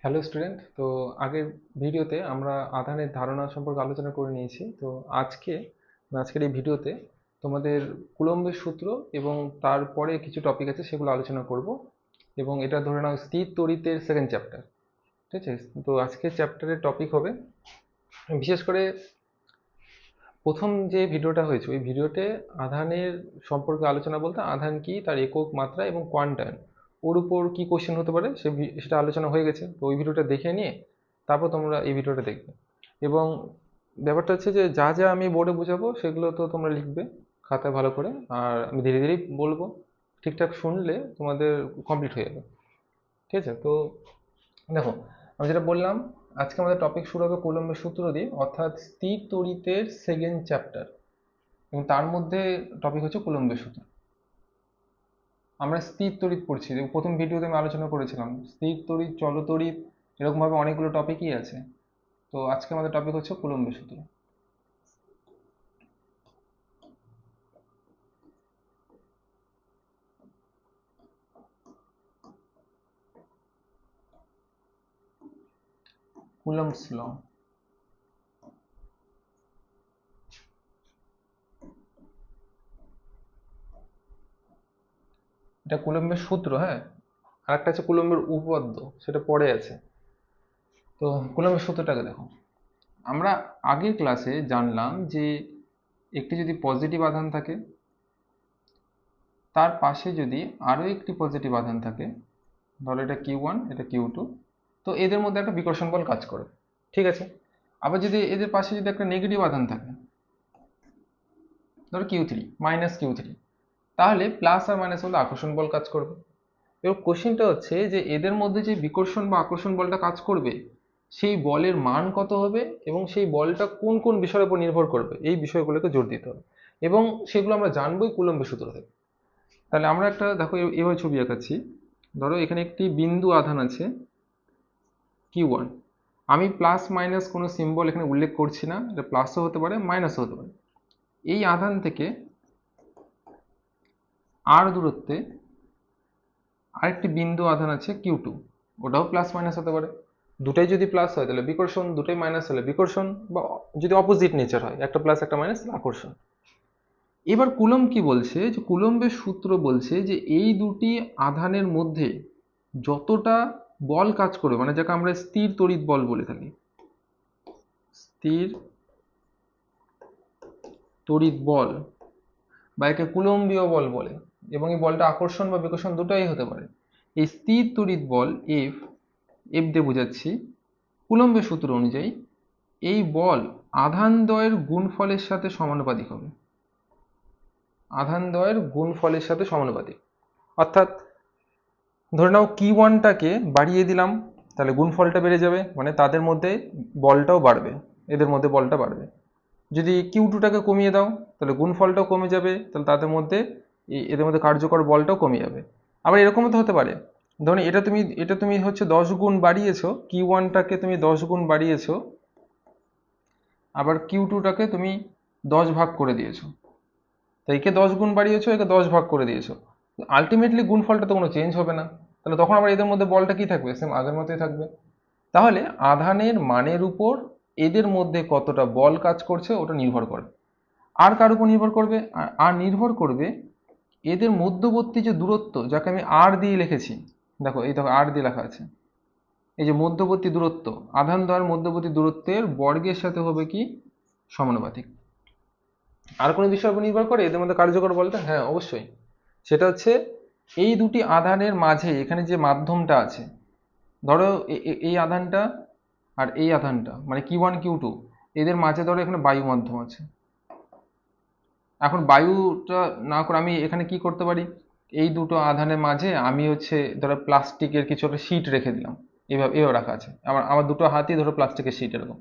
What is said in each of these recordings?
Hello student. তো আগের ভিডিওতে আমরা আধানের ধারণা সম্পর্কে আলোচনা করে নিয়েছি। তো আজকের এই ভিডিওতে তোমাদের কুলম্বের সূত্র এবং তারপরে কিছু টপিক আছে সেগুলো আলোচনা করব। এবং এটা ধরে নাও স্থির তড়িতের সেকেন্ড চ্যাপ্টার। ঠিক আছে? তো আজকের চ্যাপ্টারের টপিক হবে বিশেষ করে প্রথম যে ভিডিওটা হয়েছে ওই ভিডিওতে আধানের সম্পর্কে আলোচনা বলতে আধান কি, তার একক, মাত্রা এবং কোয়ান্টায়ন, ওর উপর কি কোশ্চেন হতে পারে সেটা আলোচনা হয়ে গেছে। তো ওই ভিডিওটা দেখে নিয়ে তারপর তোমরা এই ভিডিওটা দেখবে। এবং ব্যাপারটা হচ্ছে যে যা যা আমি বোর্ডে বোঝাবো সেগুলো তো তোমরা লিখবে খাতায় ভালো করে, আর আমি ধীরে ধীরেই বলবো। ঠিকঠাক শুনলে তোমাদের কমপ্লিট হয়ে যাবে। ঠিক আছে? তো দেখো, আমি যেটা বললাম, আজকে আমাদের টপিক শুরু হবে কুলম্বের সূত্র দিয়ে, অর্থাৎ স্থির তড়িতের সেকেন্ড চ্যাপ্টার। এবং তার মধ্যে টপিক হচ্ছে কুলম্বের সূত্র। আমরা স্থির তড়িৎ পড়ছি, প্রথম ভিডিওতে আমি আলোচনা করেছিলাম স্থির তড়িৎ, চলতড়িৎ, এরকম ভাবে অনেকগুলো টপিকই আছে। তো আজকে আমাদের টপিক হচ্ছে কুলম্বের সূত্র। Coulomb's law. এটা কুলম্বের সূত্র, হ্যাঁ। আর একটা আছে কুলম্বের উপপাদ্য, সেটা পরে আছে। তো কুলম্বের সূত্রটাকে দেখো, আমরা আগের ক্লাসে জানলাম যে একটি যদি পজিটিভ আধান থাকে, তার পাশে যদি আরও একটি পজিটিভ আধান থাকে, ধরো এটা Q1, এটা Q2, তো এদের মধ্যে একটা বিকর্ষণ বল কাজ করে। ঠিক আছে? আবার যদি এদের পাশে যদি একটা নেগেটিভ আধান থাকে, ধরো Q3, -Q3, তাহলে প্লাস আর মাইনাস মধ্যে আকর্ষণ বল কাজ করবে। এবার কোশ্চেনটা হচ্ছে যে এদের মধ্যে যে বিকর্ষণ বা আকর্ষণ বলটা কাজ করবে, সেই বলের মান কত হবে এবং সেই বলটা কোন কোন বিষয়ের উপর নির্ভর করবে, এই বিষয়গুলোকে জোর দিতে হবে। এবং সেগুলো আমরা জানবোই কুলম্বের সূত্র থেকে। তাহলে আমরা একটা দেখো এভাবে ছবি আঁকাচ্ছি। ধরো এখানে একটি বিন্দু আধান আছে Q1। আমি প্লাস মাইনাস কোনো সিম্বল এখানে উল্লেখ করছি না, এটা প্লাসও হতে পারে মাইনাসও হতে পারে। এই আধান থেকে আর দূরত্বে আরেকটি বিন্দু আধান আছে Q2, ওটাও প্লাস মাইনাস হতে পারে। দুটাই যদি প্লাস হয় তাহলে বিকর্ষণ, দুটাই মাইনাস হলে বিকর্ষণ, বা যদি অপোজিট নেচার হয়, একটা প্লাস একটা মাইনাস, আকর্ষণ। এবার কুলম্ব কি বলছে, যে কুলম্বের সূত্র বলছে যে এই দুটি আধানের মধ্যে যতটা বল কাজ করবে, মানে যাকে আমরা স্থির তড়িৎ বল বলে থাকি, স্থির তড়িৎ বল বা একে কুলম্বীয় বল বলে, এবং এই বলটা আকর্ষণ বা বিকর্ষণ দুটাই হতে পারে। এই স্থির তড়িৎ বল এফ, এফ দিয়ে বোঝাচ্ছি, কুলম্বের সূত্র অনুযায়ী এই বল আধানদ্বয়ের গুণফলের সাথে সমানুপাতিক হবে। আধানদ্বয়ের গুণফলের সাথে সমানুপাতিক, অর্থাৎ ধরে নাও Q1টাকে বাড়িয়ে দিলাম, তাহলে গুণফলটা বেড়ে যাবে, মানে তাদের মধ্যে বলটাও বাড়বে, এদের মধ্যে বলটা বাড়বে। যদি Q2টাকে কমিয়ে দাও তাহলে গুণফলটাও কমে যাবে, তাহলে তাদের মধ্যে এদের মধ্যে কার্যকর বলটাও কমে যাবে। আবার এরকমও তো হতে পারে, ধরুন এটা তুমি হচ্ছে 10 গুণ বাড়িয়েছো, Q1টাকে তুমি 10 গুণ বাড়িয়েছো, আবার Q2টাকে তুমি 10 ভাগ করে দিয়েছো। তো একে 10 গুণ বাড়িয়েছো, একে 10 ভাগ করে দিয়েছো, আলটিমেটলি গুণফলটা তো কোনো চেঞ্জ হবে না। তাহলে তখন আবার এদের মধ্যে বলটা কি থাকবে? সেম আগের মতোই থাকবে। তাহলে আধানের মানের উপর এদের মধ্যে কতটা বল কাজ করছে ওটা নির্ভর করে। আর কার উপর নির্ভর করবে? আর নির্ভর করবে এদের মধ্যবর্তী যে দূরত্ব, যাকে আমি আর দিয়ে লিখেছি, দেখো এই দেখো আর দিয়ে লেখা আছে, এই যে মধ্যবর্তী দূরত্ব, আধান দ্বয়ের মধ্যবর্তী দূরত্বের বর্গের সাথে হবে কি সমানুপাতিক। আর কোনো বিষয়ের উপর নির্ভর করে এদের মধ্যে কার্যকর বলটা? হ্যাঁ, অবশ্যই। সেটা হচ্ছে এই দুটি আধানের মাঝে এখানে যে মাধ্যমটা আছে, ধরো এই আধানটা আর এই আধানটা, মানে Q1 Q2, এদের মাঝে ধরো এখানে বায়ু মাধ্যম আছে। এখন বায়ুটা না করে আমি এখানে কি করতে পারি, এই দুটো আধানের মাঝে আমি হচ্ছে ধরো প্লাস্টিকের কিছু একটা শিট রেখে দিলাম, এভাবে রাখা আছে, আমার আমার দুটো হাতই ধরো প্লাস্টিকের শিট এরকম।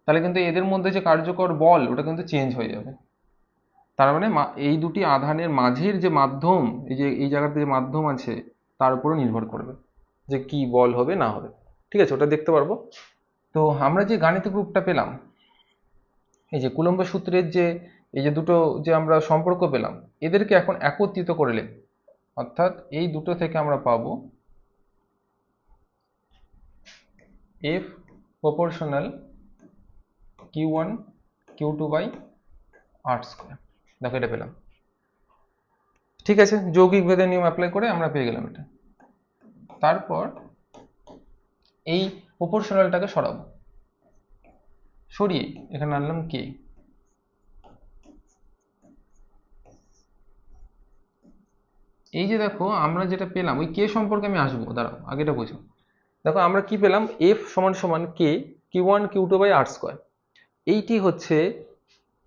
তাহলে কিন্তু এদের মধ্যে যে কার্যকর বল ওটা কিন্তু চেঞ্জ হয়ে যাবে। তার মানে এই দুটি আধানের মাঝের যে মাধ্যম, এই যে এই জায়গাতে যে মাধ্যম আছে, তার উপরে নির্ভর করবে যে কি বল হবে না হবে। ঠিক আছে? ওটা দেখতে পারবো। তো আমরা যে গাণিতিক রূপটা পেলাম, এই যে কুলম্বের সূত্রের যে এই যে দুটো যে আমরা সম্পর্ক পেলাম, এদেরকে এখন একত্রিত করলে, অর্থাৎ এই দুটো থেকে আমরা পাবো F proportional Q1 Q2 by R square. দেখো এটা পেলাম। ঠিক আছে, যৌগিক ভেদের নিয়ম অ্যাপ্লাই করে আমরা পেয়ে গেলাম এটা। তারপর এই প্রপোর্শনালটাকে সরাবো, সরিয়ে এখানে আনলাম কে। এই যে দেখো আমরা যেটা পেলাম, ওই কে সম্পর্কে আমি আসবো, দাঁড়াও আগে এটা বুঝো। দেখো আমরা কি পেলাম, এফ সমান সমান K Q1 Q2 by R square. এইটি হচ্ছে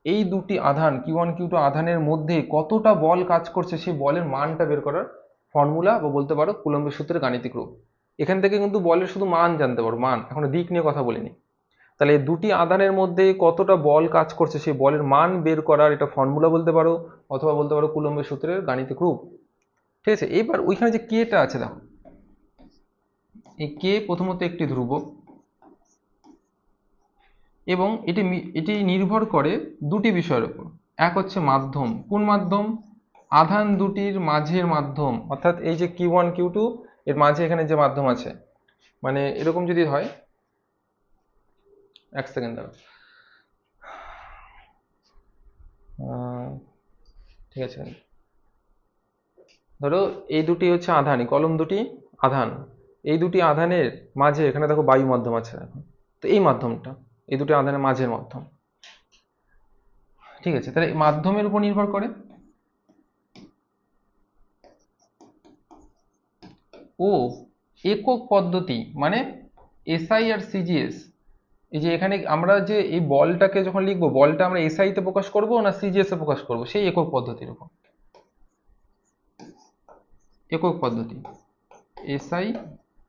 এই দুটি আধান Q1 Q2 আধানের মধ্যে কতটা বল কাজ করছে সেই বলের মানটা বের করার ফর্মুলা, বা বলতে পারো কুলম্বের সূত্রের গাণিতিক রূপ। এখান থেকে কিন্তু বলের শুধু মান জানতে পারো, মান, এখনো দিক নিয়ে কথা বলিনি। তাহলে এই দুটি আধানের মধ্যে কতটা বল কাজ করছে সেই বলের মান বের করার এটা ফর্মুলা বলতে পারো, অথবা বলতে পারো কুলম্বের সূত্রের গাণিতিক রূপ। ঠিক আছে, এবার ওইখানে যে কেটা আছে দেখো, এই কে প্রথমত একটি ধ্রুবক, এবং এটি নির্ভর করে দুটি বিষয়ের উপর। এক হচ্ছে মাধ্যম, কোন মাধ্যম, আধান দুটির মাঝের মাধ্যম, অর্থাৎ এই যে Q1 Q2 এর মাঝে এখানে যে মাধ্যম আছে, মানে এরকম যদি হয়, এক সেকেন্ড দাঁড়াও, ঠিক আছে, ধরো এই দুটি হচ্ছে আধান, কলম দুটি আধান, এই দুটি আধানের মাঝে এখানে দেখো বায়ু মাধ্যম আছে এখন, তো এই মাধ্যমটা এই দুটি আধানের মাঝের মাধ্যম। ঠিক আছে, তাহলে মাধ্যমের উপর নির্ভর করে। ও একক পদ্ধতি মানে এসআই আর সিজিএস, এই যে এখানে আমরা যে এই বলটাকে যখন লিখবো, বলটা আমরা এসআই তে প্রকাশ করব না সিজিএস এ প্রকাশ করব, সেই একক পদ্ধতির উপর। একক পদ্ধতি এসআই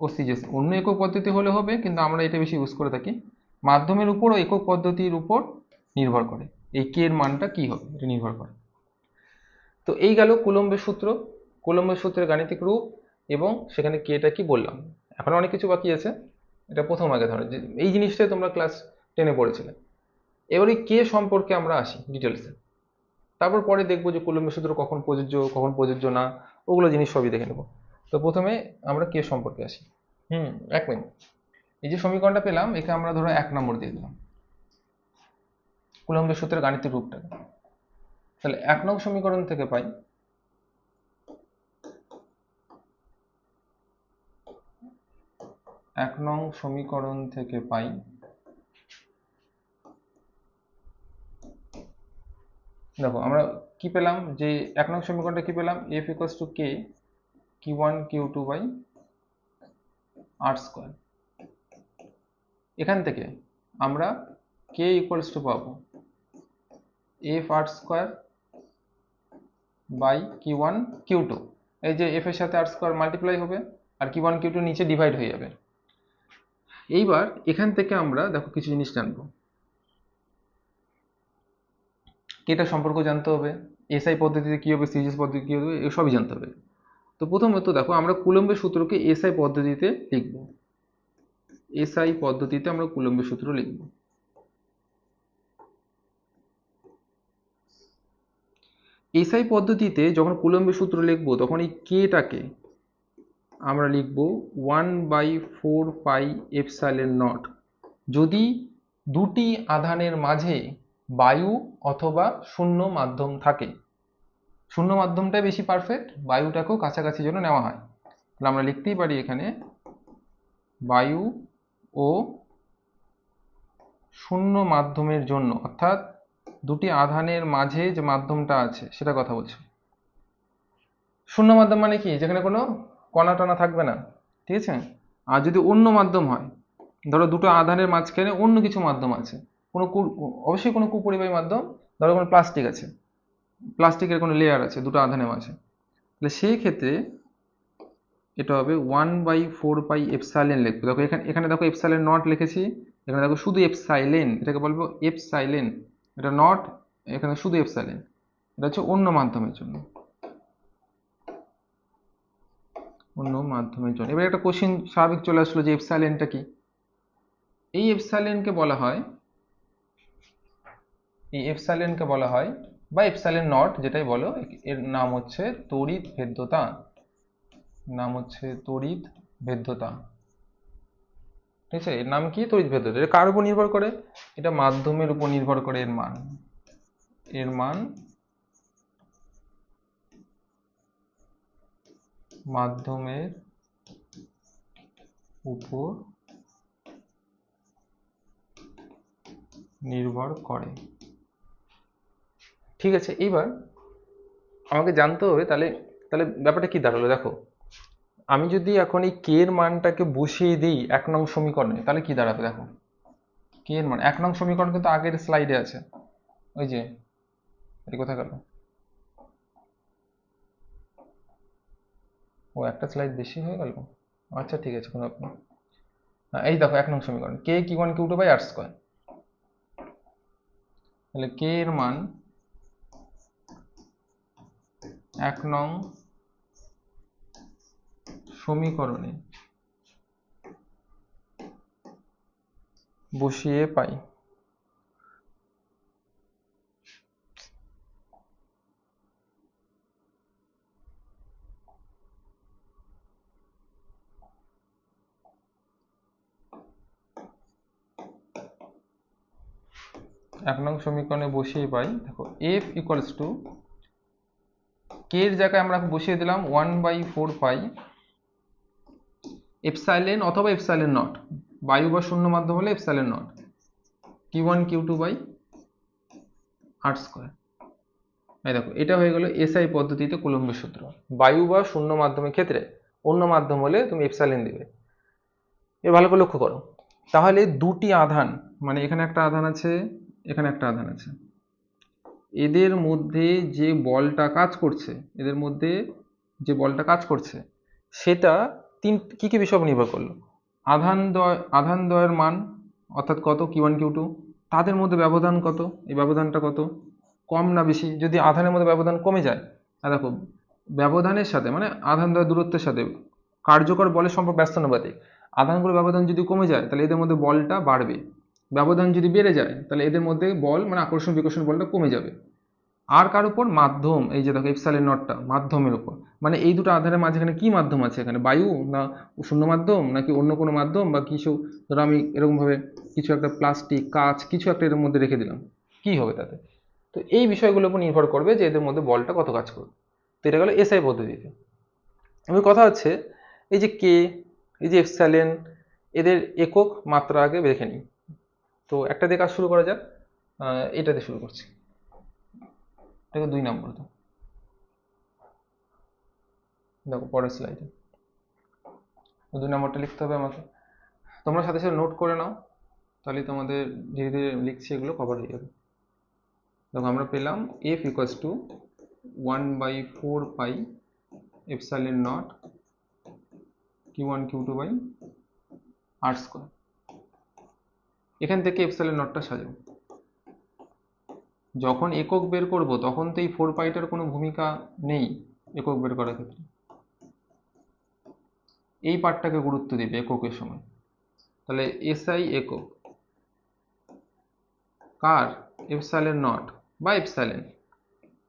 ও সিজিএস, অন্য একক পদ্ধতি হলে হবে, কিন্তু আমরা এটা বেশি ইউজ করে থাকি। মাধ্যমের উপর ও একক পদ্ধতির উপর নির্ভর করে এই কে এর মানটা কি হবে, এটা নির্ভর করে। তো এই গেল কুলম্বের সূত্র, কুলম্বের সূত্রের গাণিতিক রূপ, এবং সেখানে কেটা কি বললাম। এখন অনেক কিছু বাকি আছে, এটা প্রথম আগে ধরো যে এই জিনিসটাই তোমরা ক্লাস 10-এ পড়েছিলে। এবার এই কে সম্পর্কে আমরা আসি ডিটেলসে, তারপর পরে দেখবো যে কুলম্বের সূত্র কখন প্রযোজ্য কখন প্রযোজ্য না, ওগুলো জিনিস সবই দেখে নেবো। তো প্রথমে আমরা কে সম্পর্কে আসি। এক মিনিট, এই যে সমীকরণটা পেলাম একে আমরা ধরো 1 নম্বর দিয়ে দিলাম, কুলম্বের সূত্রের গাণিতিক রূপটাকে। তাহলে 1 নং সমীকরণ থেকে পাই দেখো আমরা কি পেলাম, যে 1 নং সমীকরণটা কি পেলাম, f equals to K Q1 Q2 by R square. এখান থেকে আমরা কে ইকুয়ালস টু পাবো f R square by Q1 Q2, এই যে f এর সাথে R স্কোয়ার মাল্টিপ্লাই হবে আর Q1 Q2 নিচে ডিভাইড হয়ে যাবে। এইবার এখান থেকে আমরা দেখো কিছু জিনিস জানবো, কেটা সম্পর্ক জানতে হবে, এসআই পদ্ধতিতে কি হবে, সিজিএস পদ্ধতি কি হবে, এসবই জানতে হবে। তো প্রথমত দেখো আমরা কুলম্বের সূত্রকে এসআই পদ্ধতিতে লিখব, এসআই পদ্ধতিতে আমরা কুলম্বের সূত্র লিখব। এসআই পদ্ধতিতে যখন কুলম্বের সূত্র লিখবো তখন এই কেটাকে আমরা লিখব 1/4πε0, যদি দুটি আধানের মাঝে বায়ু অথবা শূন্য মাধ্যম থাকে। শূন্য মাধ্যমটাই বেশি পারফেক্ট, বায়ুটাকেও কাছাকাছি জন্য নেওয়া হয়। তাহলে আমরা লিখতেই পারি এখানে বায়ু ও শূন্য মাধ্যমের জন্য, অর্থাৎ দুটি আধানের মাঝে যে মাধ্যমটা আছে সেটা কথা বলছি। শূন্য মাধ্যম মানে কি, যেখানে কোনো কণা টনা থাকবে না, ঠিক আছে। আর যদি অন্য মাধ্যম হয়, ধরো দুটো আধানের মাঝখানে অন্য কিছু মাধ্যম আছে, কোনো অবশ্যই কোনো কুপরিবাহী মাধ্যম, ধরো কোনো প্লাস্টিক আছে, প্লাস্টিকের কোনো লেয়ার আছে দুটো আধানের মাঝে, তাহলে সেই ক্ষেত্রে এটা হবে 1/4πε লিখবো। দেখো এখানে এখানে দেখো এপসাইলেন নট লিখেছি, এখানে দেখো শুধু এপসাইলেন, এটাকে বলবো এপসাইলেন, এটা নট, এখানে শুধু এপসাইলেন, এটা হচ্ছে অন্য মাধ্যমের জন্য, অন্য মাধ্যমের জন্য। এবার একটা কোশ্চেন স্বাভাবিক চলে আসলো যে এপসাইলেনটা কি। এই এপসাইলেনকে বলা হয়, এই এপসাইলেনকে বলা হয়, বা এপসাইলেন নট যেটাই বলো, এর নাম হচ্ছে তড়িৎ ভেদ্যতা, নাম হচ্ছে তড়িৎ ভেদ্যতা। ঠিক আছে, এর নাম কি? তড়িৎ ভেদ্যতা। এটা কার উপর নির্ভর করে? এটা মাধ্যমের উপর নির্ভর করে এর মান। এর মান মাধ্যমের উপর নির্ভর করে। ঠিক আছে, এইবার আমাকে জানতে হবে তাহলে তাহলে ব্যাপারটা কি দাঁড়ালো দেখো। আমি যদি এখন এই কে এর মানটাকে বসিয়ে দিই 1 নং সমীকরণে, তাহলে কি দাঁড়াবে দেখো। কে এর মান 1 নং সমীকরণ কিন্তু আগের স্লাইডে আছে, ওই যে এটা কোথায় গেল, ও একটা স্লাইড বেশি হয়ে গেল। আচ্ছা ঠিক আছে, কোনো ব্যাপার না। এই দেখো 1 নং সমীকরণ কে Q1 Q2 by R square. তাহলে কে এর মান 1 নং সমীকরণে বসিয়ে পাই। এক নং সমীকরণে বসিয়ে পাই, দেখো এফ ইকুয়ালস টু কে এর জায়গায় আমরা বসিয়ে দিলাম 1/4 পাই এপসাইলেন অথবা এপসাইলেন নট, বায়ু বা শূন্য মাধ্যম হলে epsilon naught Q1 Q2 by R square. এই দেখো এটা হয়ে গেল এসআই পদ্ধতিতে কুলম্বের সূত্র। বায়ু বা শূন্য মাধ্যমের ক্ষেত্রে, অন্য মাধ্যম হলে তুমি এপসাইলেন দিবে। এ ভালো করে লক্ষ্য করো, তাহলে দুটি আধান, মানে এখানে একটা আধান আছে, এখানে একটা আধান আছে, এদের মধ্যে যে বলটা কাজ করছে, এদের মধ্যে যে বলটা কাজ করছে সেটা কি কি বিষয় নির্ভর করলো? আধান দ্বয়ের মান, অর্থাৎ কত Q1 Q2, তাদের মধ্যে ব্যবধান কত, এই ব্যবধানটা কত, কম না বেশি। যদি আধানের মধ্যে ব্যবধান কমে যায়, আর দেখো ব্যবধানের সাথে মানে আধান দ্বয়ের দূরত্বের সাথে কার্যকর বলের সম্পর্ক ব্যস্তানুপাতিক। আধানগুলোর ব্যবধান যদি কমে যায় তাহলে এদের মধ্যে বলটা বাড়বে, ব্যবধান যদি বেড়ে যায় তাহলে এদের মধ্যে বল মানে আকর্ষণ বিকর্ষণ বলটা কমে যাবে। আর কার উপর? মাধ্যম, এই যে দেখো এপসাইলন নটটা মাধ্যমের উপর, মানে এই দুটো আধারের মাঝখানে কি মাধ্যম আছে, এখানে বায়ু না শূন্য মাধ্যম নাকি অন্য কোনো মাধ্যম বা কিছু, ধরো আমি এরকম ভাবে কিছু একটা প্লাস্টিক কাঁচ কিছু একটা এর মধ্যে রেখে দিলাম, কি হবে তাতে? তো এই বিষয়গুলোর উপর নির্ভর করবে যে এদের মধ্যে বলটা কত কাজ করবে। তো এটা গেল এসআই পদ্ধতিতে। এবার কথা হচ্ছে এই যে কে, এই যে এপসাইলেন, এদের একক মাত্রা আগে দেখে নিই। তো একটা দিয়ে কাজ শুরু করা যাক, এটা দিয়ে শুরু করছি, এটা 2 নম্বর। তো দেখো পরের স্লাইডে 2 নম্বরটা লিখতে হবে আমাকে। তোমরা সাথে সাথে নোট করে নাও, তাহলে তোমাদের ধীরে ধীরে লিখছি এগুলো কভার হয়ে যাবে। দেখো আমরা পেলাম F equals to 1/4 pi epsilon naught Q1 Q2 by R square. এখান থেকে এপসাইলন নটটা সাজাবো। যখন একক বের করব তখন তো এই 4 পাইটার কোনো ভূমিকা নেই একক বের করার ক্ষেত্রে, এই পার্টটাকে গুরুত্ব দিবে এককের সময়। তাহলে এসআই একক কার? এপসাইলন নট বা এপসাইলেন,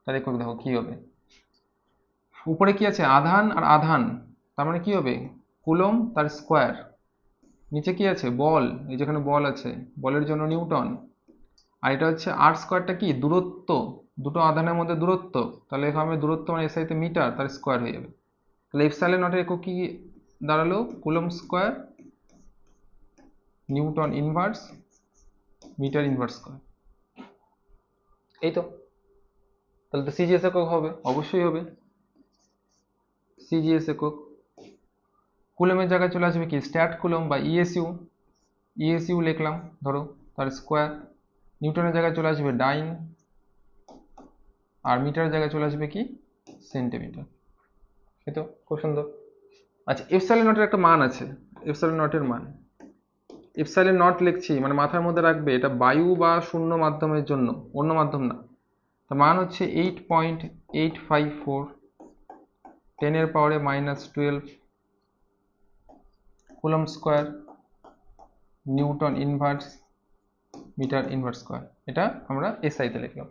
তার একক দেখো কি হবে। উপরে কি আছে? আধান আর আধান, তার মানে কি হবে? কুলম তার স্কোয়ার। নিচে কি আছে? বল, এই যেখানে বল আছে, বলের জন্য নিউটন। আর এটা হচ্ছে আর স্কোয়ারটা কি? দূরত্ব, দুটো আধানের মধ্যে দূরত্ব। তাহলে এখানে দূরত্ব মানে এসআই তে মিটার, তার স্কোয়ার হয়ে যাবে। তাহলে এপসাইলন নটের একক কি দাঁড়ালো? Coulomb square newton inverse metre inverse square. এই তো, তাহলে তো সিজিএস একক হবে, অবশ্যই হবে সিজিএস একক। কুলমের জায়গায় চলে আসবে কি? স্ট্যাট কুলম বা ইএসইউ, ইএসইউ লিখলাম ধরো, তার স্কোয়ার। নিউটনের জায়গায় চলে আসবে ডাইন, আর মিটারের জায়গায় চলে আসবে কি? সেন্টিমিটার। এই তো, খুব সুন্দর। আচ্ছা, এপসাইলন নটের একটা মান আছে, এপসাইলন নটের মান, এপসাইলন নট লিখছি মানে মাথার মধ্যে রাখবে এটা বায়ু বা শূন্য মাধ্যমের জন্য, অন্য মাধ্যম না। তার মান হচ্ছে 8.854 10⁻⁻12 coulomb square newton inverse metre inverse square. এটা আমরা এসআইতে লিখলাম।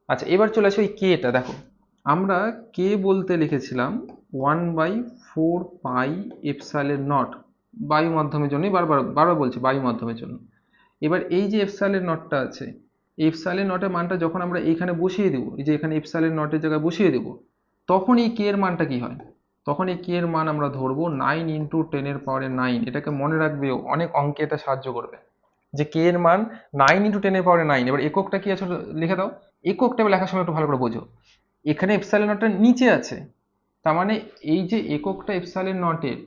আচ্ছা, এবার চলে আসি ওই কেটা। দেখো আমরা কে বলতে লিখেছিলাম 1/4πε0 বায়ু মাধ্যমের জন্যই বারবার বারবার বলছি বায়ু মাধ্যমের জন্য। এবার এই যে এপসাইলন নটটা আছে, এপসাইলন নটের মানটা যখন আমরা এইখানে বসিয়ে দেবো, এই যে এখানে এপসাইলন নটের জায়গায় বসিয়ে দেবো, তখন এই কে এর মানটা কি হয়? তখন এই কে এর মান আমরা ধরবো 9 × 10⁹। এটাকে মনে রাখবে, অনেক অঙ্কে এটা সাহায্য করবে যে কে এর মান 9 × 10⁹। এবার এককটা কি আছে লিখে দাও। এককটা লেখার সময় একটু ভালো করে বোঝো। এখানে এপসাইলন নটটা নিচে আছে, তার মানে এই যে এককটা এপসাইলন নটের,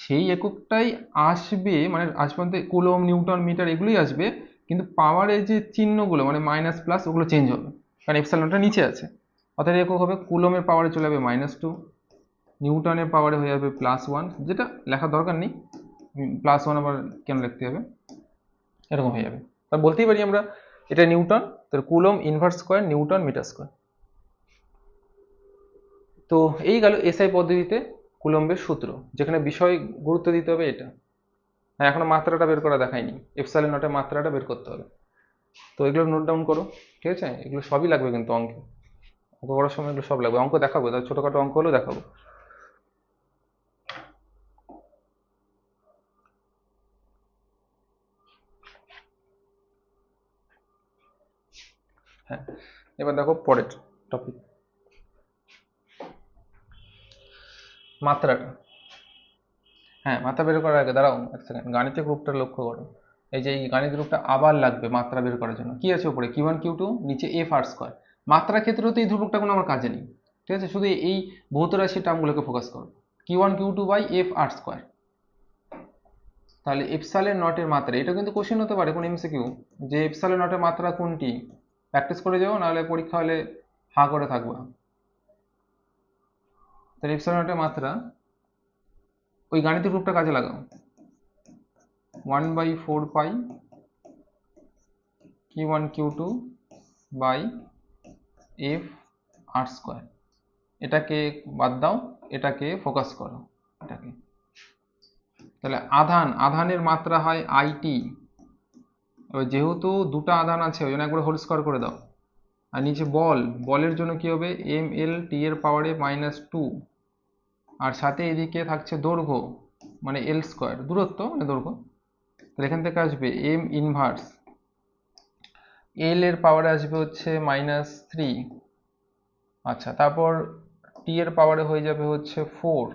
সেই এককটাই আসবে, মানে আসবে বলতে কুলম, নিউটন, মিটার এগুলোই আসবে, কিন্তু পাওয়ারের যে চিহ্নগুলো মানে মাইনাস প্লাস ওগুলো চেঞ্জ হবে, কারণ এপসাইলন নটটা নিচে আছে। অর্থাৎ একক হবে কুলমের পাওয়ারে চলে যাবে -2, নিউটনের পাওয়ারে হয়ে যাবে +1, যেটা লেখার দরকার নেই, +1 আবার কেন লিখতে হবে, এরকম হয়ে যাবে। তা বলতেই পারি আমরা এটা নিউটন, তার coulomb inverse square newton metre square. তো এই গেল এসআই পদ্ধতিতে কুলম্বের সূত্র, যেখানে বিষয় গুরুত্ব দিতে হবে এটা। হ্যাঁ, এখনো মাত্রাটা বের করা দেখায়নি, এপসাইলন নটের মাত্রাটা বের করতে হবে। তো এগুলো নোট ডাউন করো, ঠিক আছে? এগুলো সবই লাগবে কিন্তু অঙ্কে, অঙ্ক করার সময় এগুলো সব লাগবে। অঙ্ক দেখাবো, তার ছোটখাটো অঙ্ক হলেও দেখাবো। হ্যাঁ, এবার দেখো পরের টপিক, মাত্রাটা। হ্যাঁ, মাত্রা বের করার আগে দাঁড়াও এক সেকেন্ড, গাণিতিক রূপটা লক্ষ্য করো। এই যে এই গাণিতিক রূপটা আবার লাগবে মাত্রা বের করার জন্য। কি আছে উপরে Q1 Q2, নিচে F_r²। মাত্রার ক্ষেত্রেও তো এই ধ্রুবকটা কোনো আমার কাজে নেই, ঠিক আছে? শুধু এই ভৌত রাশি টার্মগুলোকে ফোকাস করো, Q1 Q2/F_r²। তাহলে এপসাইলন নটের মাত্রা, এটা কিন্তু কোশ্চেন হতে পারে কোন এমসিকিউ, যে এপসাইলন নটের মাত্রা কোনটি, প্র্যাকটিস করে যাও, নাহলে পরীক্ষা হলে হা করে থাকবা। তাহলে এপসাইলন নটের মাত্রা, ওই গাণিতিক রূপটা কাজে লাগাও, 1/4π Q1 Q2/F_r²। এটাকে বাদ দাও, এটাকে ফোকাস করো, এটাকে। তাহলে আধানের মাত্রা হয় আইটি। এবার যেহেতু দুটো আধান আছে, ওই জন্য একবার হোল স্কয়ার করে দাও। আর নিচে বলের জন্য কি হবে, ml t এর পাওয়ারে -2, আর সাথে এদিকে থাকছে দৈর্ঘ্য মানে l², দূরত্ব মানে দৈর্ঘ্য। তাহলে এখান থেকে আসবে m ইনভার্স l এর পাওয়ারে আসবে হচ্ছে -3, আচ্ছা, তারপর t এর পাওয়ারে হয়ে যাবে হচ্ছে 4,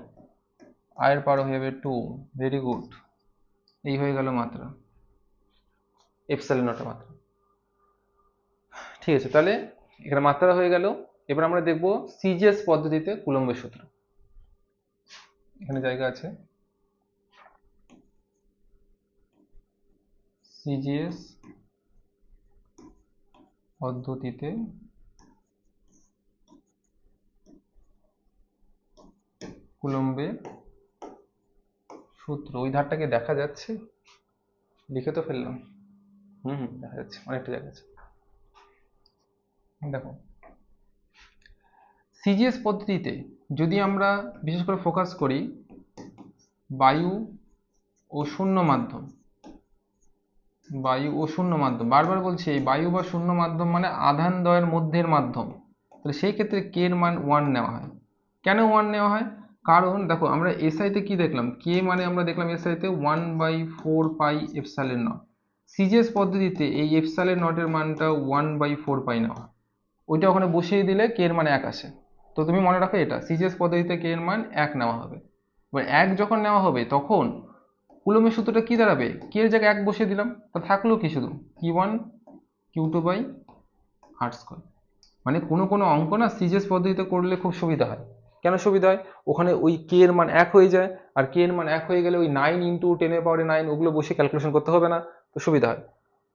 i এর পাওয়ারে হয়ে যাবে 2। ভেরি গুড, এই হয়ে গেল মাত্রা, এপসাইলন নটের মাত্রা। ঠিক আছে, তাহলে এখানে মাত্রা হয়ে গেল। এবার আমরা দেখব সিজিএস পদ্ধতিতে কুলম্বের সূত্র। এখানে জায়গা আছে, সিজিএস পদ্ধতিতে কুলম্বের সূত্র। ওই ধারটাকে দেখা যাচ্ছে, লিখে তো ফেললাম। দেখা যাচ্ছে, অনেকটা জায়গা আছে। দেখো, সিজিএস পদ্ধতিতে যদি আমরা বিশেষ করে ফোকাস করি বায়ু ও শূন্য মাধ্যম, বায়ু ও শূন্য মাধ্যম, বারবার বলছি এই বায়ু বা শূন্য মাধ্যম মানে আধান দ্বয়ের মধ্যের মাধ্যম, তাহলে সেই ক্ষেত্রে কে এর মান 1 নেওয়া হয়। কেন 1 নেওয়া হয়? কারণ দেখো আমরা এসআইতে কি দেখলাম, কে মানে আমরা দেখলাম এসআইতে 1/4πε0। সিজিএস পদ্ধতিতে এই এপসাইলন নটের মানটা 1/4π নেওয়া হয়, ওইটা ওখানে বসিয়ে দিলে কে এর মান 1 আসে। তো তুমি মনে রাখো এটা সিজিএস পদ্ধতিতে কে এর মান 1 নেওয়া হবে। এবার 1 যখন নেওয়া হবে তখন কুলম্বের সূত্রটা কি দাঁড়াবে, কে এর জায়গায় 1 বসিয়ে দিলাম, তা থাকলো কি শুধু Q1 Q2/r²। মানে কোনো অঙ্ক না সিজিএস পদ্ধতিতে করলে খুব সুবিধা হয়। কেন সুবিধা হয়? ওখানে ওই কে এর মান 1 হয়ে যায়, আর কে এর মান 1 হয়ে গেলে ওই 9 × 10⁹ ওগুলো বসে ক্যালকুলেশন করতে হবে না, তো সুবিধা হয়।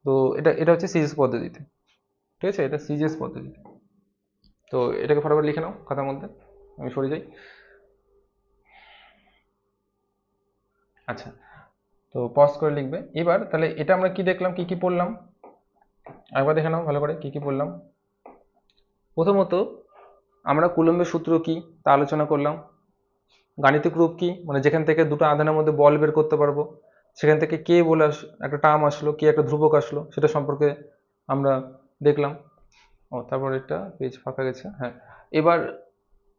তো এটা হচ্ছে সিজিএস পদ্ধতিতে, ঠিক আছে? এটা সিজিএস পদ্ধতিতে। তো এটাকে ফটাফট লিখে নাও খাতার মধ্যে, আমি সরে যাই। আচ্ছা, তো পজ করে লিখবে। এবার তাহলে এটা আমরা কি দেখলাম, কি কি পড়লাম, একবার দেখে নাও ভালো করে কি কি পড়লাম। প্রথমত আমরা কুলম্বের সূত্র কি তা আলোচনা করলাম, গাণিতিক রূপ কি মানে যেখান থেকে দুটো আধানের মধ্যে বল বের করতে পারবো, সেখান থেকে কে বলে একটা টার্ম আসলো, কে একটা ধ্রুবক আসলো, সেটা সম্পর্কে আমরা দেখলাম। ও তারপর এটা পেজ ফাঁকা গেছে, হ্যাঁ। এবার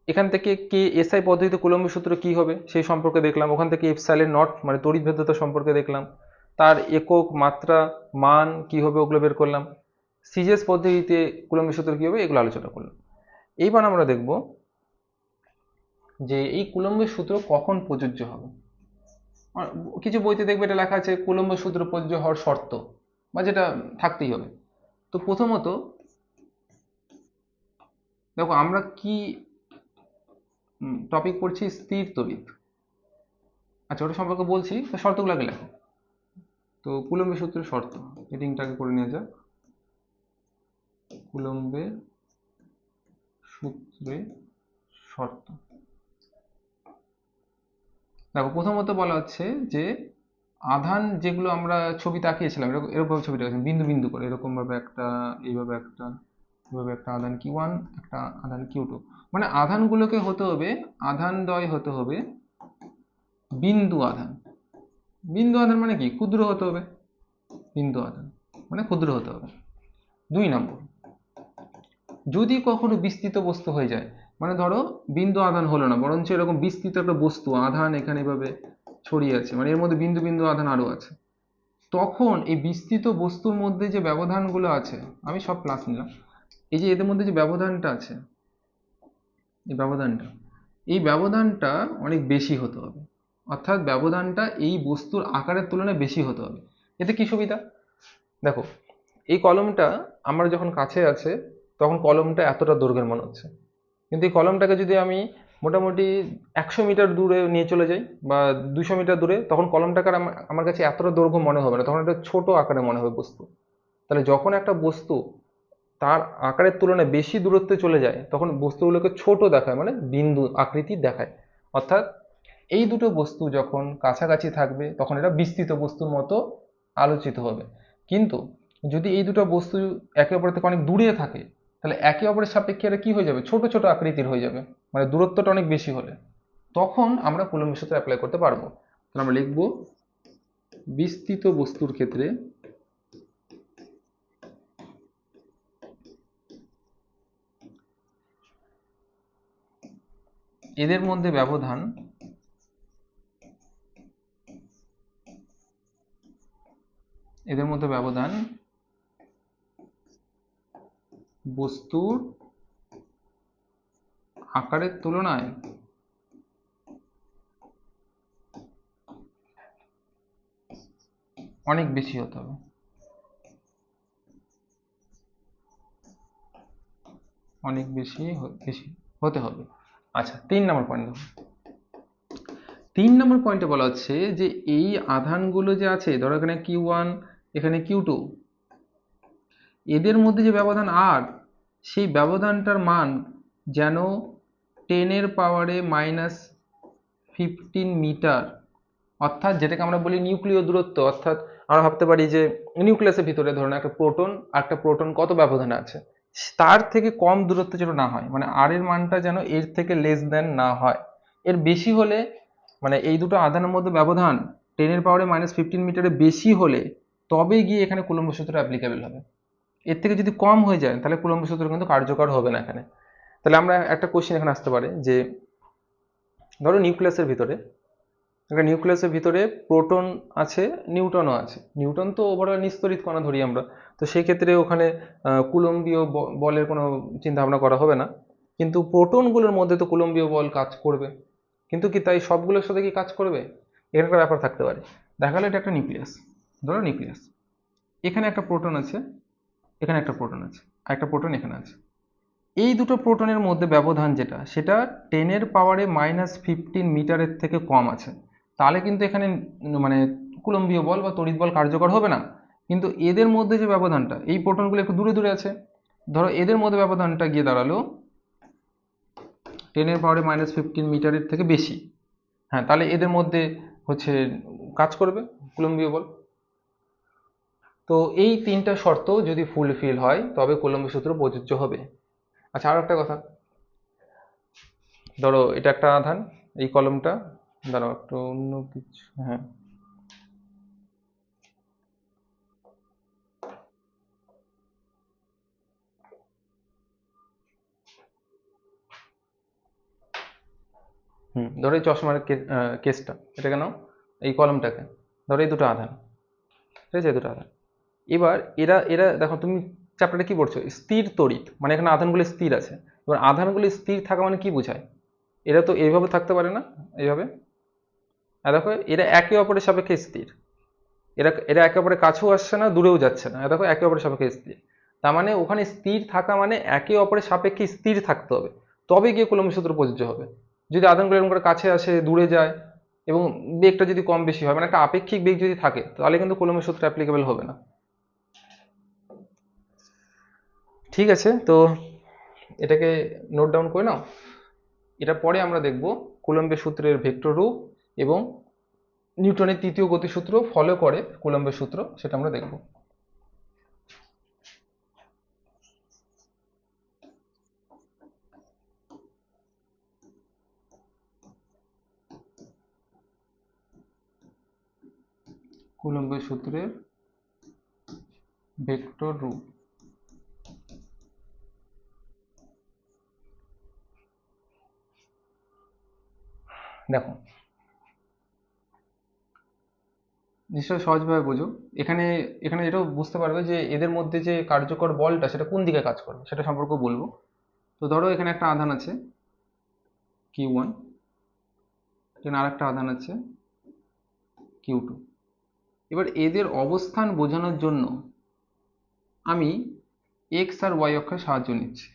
এখান থেকে কে এসআই পদ্ধতিতে কুলম্বের সূত্র কি হবে সেই সম্পর্কে দেখলাম, ওখান থেকে এপসাইলের নট মানে তড়িৎ ভেদ্যতা সম্পর্কে দেখলাম, তার একক মাত্রা মান কি হবে ওগুলো বের করলাম, সিজিএস পদ্ধতিতে কুলম্বের সূত্র কি হবে এগুলো আলোচনা করলাম। এইবার আমরা দেখব যে এই কুলম্বের সূত্র কখন প্রযোজ্য হবে। কিছু বইতে দেখবে এটা লেখা আছে কুলম্বের সূত্র প্রযোজ্য হওয়ার শর্ত, বা যেটা থাকতেই হবে। তো প্রথমত দেখো আমরা কি টপিক পড়ছি, স্থির তড়িৎ। আচ্ছা ওটা সম্পর্কে বলছি, তো শর্তগুলো আগে লেখো। তো কুলম্বের সূত্রের শর্ত হেডিংটাকে করে নিয়ে যাক, কুলম্বের সূত্রে শর্ত। দেখো প্রথমত বলা হচ্ছে যে আধান যেগুলো আমরা ছবিতে আঁকিয়েছিলাম, এরকম এরকম ছবিটা আঁকিয়েছিলাম বিন্দু বিন্দু করে, এরকম ভাবে একটা, এইভাবে একটা, এভাবে একটা আধান Q1, একটা আধান Q2, মানে আধানগুলোকে হতে হবে, আধানদ্বয় হতে হবে বিন্দু আধান। বিন্দু আধান মানে কি, ক্ষুদ্র হতে হবে, বিন্দু আধান মানে ক্ষুদ্র হতে হবে। 2 নম্বর, যদি কখনো বিস্তৃত বস্তু হয়ে যায়, মানে ধরো বিন্দু আধান হলো না, বরঞ্চ এরকম বিস্তৃত একটা বস্তু আধান এখানে এভাবে ছড়িয়ে আছে, মানে এর মধ্যে বিন্দু বিন্দু আধান আরো আছে, তখন এই বিস্তৃত বস্তুর মধ্যে যে ব্যবধানগুলো আছে, আমি সব প্লাস নিলাম, এই যে এদের মধ্যে যে ব্যবধানটা আছে, এই ব্যবধানটা, এই ব্যবধানটা অনেক বেশি হতে হবে, অর্থাৎ ব্যবধানটা এই বস্তুর আকারের তুলনায় বেশি হতে হবে। এতে কি সুবিধা, দেখো এই কলমটা আমার যখন কাছে আছে তখন কলমটা এতটা দৈর্ঘ্যের মনে হচ্ছে, কিন্তু এই কলমটাকে যদি আমি মোটামুটি 100 মিটার দূরে নিয়ে চলে যাই বা 200 মিটার দূরে, তখন কলমটাকে আর আমার কাছে এতটা দৈর্ঘ্য মনে হবে না, তখন একটা ছোট আকারে মনে হবে বস্তু। তাহলে যখন একটা বস্তু তার আকারের তুলনায় বেশি দূরত্বে চলে যায় তখন বস্তুগুলোকে ছোট দেখায়, মানে বিন্দু আকৃতি দেখায়। অর্থাৎ এই দুটো বস্তু যখন কাছাকাছি থাকবে তখন এটা বিস্তৃত বস্তুর মতো আলোচিত হবে, কিন্তু যদি এই দুটো বস্তু একে অপরের থেকে অনেক দূরে থাকে তাহলে একে অপরের সাপেক্ষে এরা কি হয়ে যাবে, ছোট ছোট আকৃতির হয়ে যাবে, মানে দূরত্বটা অনেক বেশি হলে তখন আমরা কুলম্বের সূত্র অ্যাপ্লাই করতে পারবো। তাহলে আমরা লিখবো বিস্তৃত বস্তুর ক্ষেত্রে এদের মধ্যে ব্যবধান বস্তুর আকারের তুলনায় অনেক বেশি হতে হবে, অনেক বেশি বেশি হতে হবে। আচ্ছা 3 নম্বর পয়েন্ট দেখো, 3 নম্বর পয়েন্টে বলা হচ্ছে যে এই আধানগুলো যে আছে, ধরো এখানে Q1, এখানে Q2, এদের মধ্যে যে ব্যবধান আর, সেই ব্যবধানটার মান যেন 10⁻⁻15 মিটার, অর্থাৎ যেটাকে আমরা বলি নিউক্লিয় দূরত্ব, অর্থাৎ আমরা ভাবতে পারি যে নিউক্লিয়াসের ভিতরে ধরুন একটা প্রোটন আর একটা প্রোটন কত ব্যবধানে আছে, তার থেকে কম দূরত্ব যেন না হয়, মানে আর এর মানটা যেন এর থেকে লেস দেন না হয়। এর বেশি হলে, মানে এই দুটো আধানের মধ্যে ব্যবধান 10⁻⁻15 মিটারের বেশি হলে তবে গিয়ে এখানে কুলম্ব সূত্র অ্যাপ্লিকেবল হবে। এর থেকে যদি কম হয়ে যায় তাহলে কুলম্ব সূত্র কিন্তু কার্যকর হবে না এখানে। তাহলে আমরা একটা কোশ্চেন এখানে আসতে পারে যে ধরো নিউক্লিয়াসের ভিতরে প্রোটন আছে, নিউটনও আছে, নিউটন তো ওভারঅল নিস্তড়িত কণা ধরি আমরা, তো সেই ক্ষেত্রে ওখানে কুলম্বীয় বলের কোনো চিন্তা ভাবনা করা হবে না, কিন্তু প্রোটনগুলোর মধ্যে তো কুলম্বীয় বল কাজ করবে, কিন্তু কি তাই সবগুলোর সাথে কি কাজ করবে, এখানে একটা ব্যাপার থাকতে পারে। দেখা গেলো এটা একটা নিউক্লিয়াস, ধরো নিউক্লিয়াস, এখানে একটা প্রোটন আছে, এখানে একটা প্রোটন আছে, আর একটা প্রোটন এখানে আছে, এই দুটো প্রোটনের মধ্যে ব্যবধান যেটা, সেটা 10⁻⁻15 মিটারের থেকে কম আছে, তাহলে কিন্তু এখানে মানে কুলম্বীয় বল বা তড়িৎ বল কার্যকর হবে না। কিন্তু এদের মধ্যে যে ব্যবধানটা, এই প্রোটনগুলো একটু দূরে দূরে আছে, ধরো এদের মধ্যে ব্যবধানটা গিয়ে দাঁড়ালো 10⁻⁻15 মিটারের থেকে বেশি, হ্যাঁ তাহলে এদের মধ্যে হচ্ছে কাজ করবে কুলম্বীয় বল। তো এই 3টা শর্ত যদি ফুলফিল হয় তবে কুলম্ব সূত্র প্রযোজ্য হবে। আচ্ছা আরো একটা কথা, ধরো এটা একটা আধান, এই কলমটা, দাঁড়াও একটু অন্য কিছু, হ্যাঁ ধরো এই চশমার কেসটা, এটাকে নাও, এই কলমটাকে ধরো, এই দুটো আধান, ঠিক আছে, এই দুটো আধান। এবার এরা এরা দেখো, তুমি চ্যাপ্টারে কি পড়ছো, স্থির তড়িৎ, মানে এখানে আধানগুলি স্থির আছে। এবার আধানগুলি স্থির থাকা মানে কি বোঝায়? এরা তো এইভাবে থাকতে পারে না, এইভাবে। আর দেখো এরা একে অপরের সাপেক্ষে স্থির, এরা এরা একে অপরের কাছেও আসছে না, দূরেও যাচ্ছে না, দেখো একে অপরের সাপেক্ষে স্থির। তার মানে ওখানে স্থির থাকা মানে একে অপরের সাপেক্ষে স্থির থাকতে হবে, তবে গিয়ে কুলম্ব সূত্র প্রযোজ্য হবে। যদি আধানগুলো এরকম করে কাছে আসে, দূরে যায়, এবং বেগটা যদি কম বেশি হয়, মানে একটা আপেক্ষিক বেগ যদি থাকে, তাহলে কিন্তু কুলম্ব সূত্র অ্যাপ্লিকেবল হবে না। ঠিক আছে, তো এটাকে নোট ডাউন করে নাও। এটা পরে আমরা দেখব কুলম্বের সূত্রের ভেক্টর রূপ, এবং নিউটনের তৃতীয় গতিসূত্র ফলো করে কুলম্বের সূত্র, সেটা আমরা দেখব। কুলম্বের সূত্রের ভেক্টর রূপ। দেখো, নিশ্চয় সহজভাবে বোঝো। এখানে এখানে এটাও বুঝতে পারবে যে এদের মধ্যে যে কার্যকর বলটা সেটা কোন দিকে কাজ করবে, সেটা সম্পর্কে বলবো। তো ধরো এখানে একটা আধান আছে Q1, এখানে আরেকটা আধান আছে Q2। এবার এদের অবস্থান বোঝানোর জন্য আমি এক্স আর ওয়াই অক্ষের সাহায্য নিচ্ছি।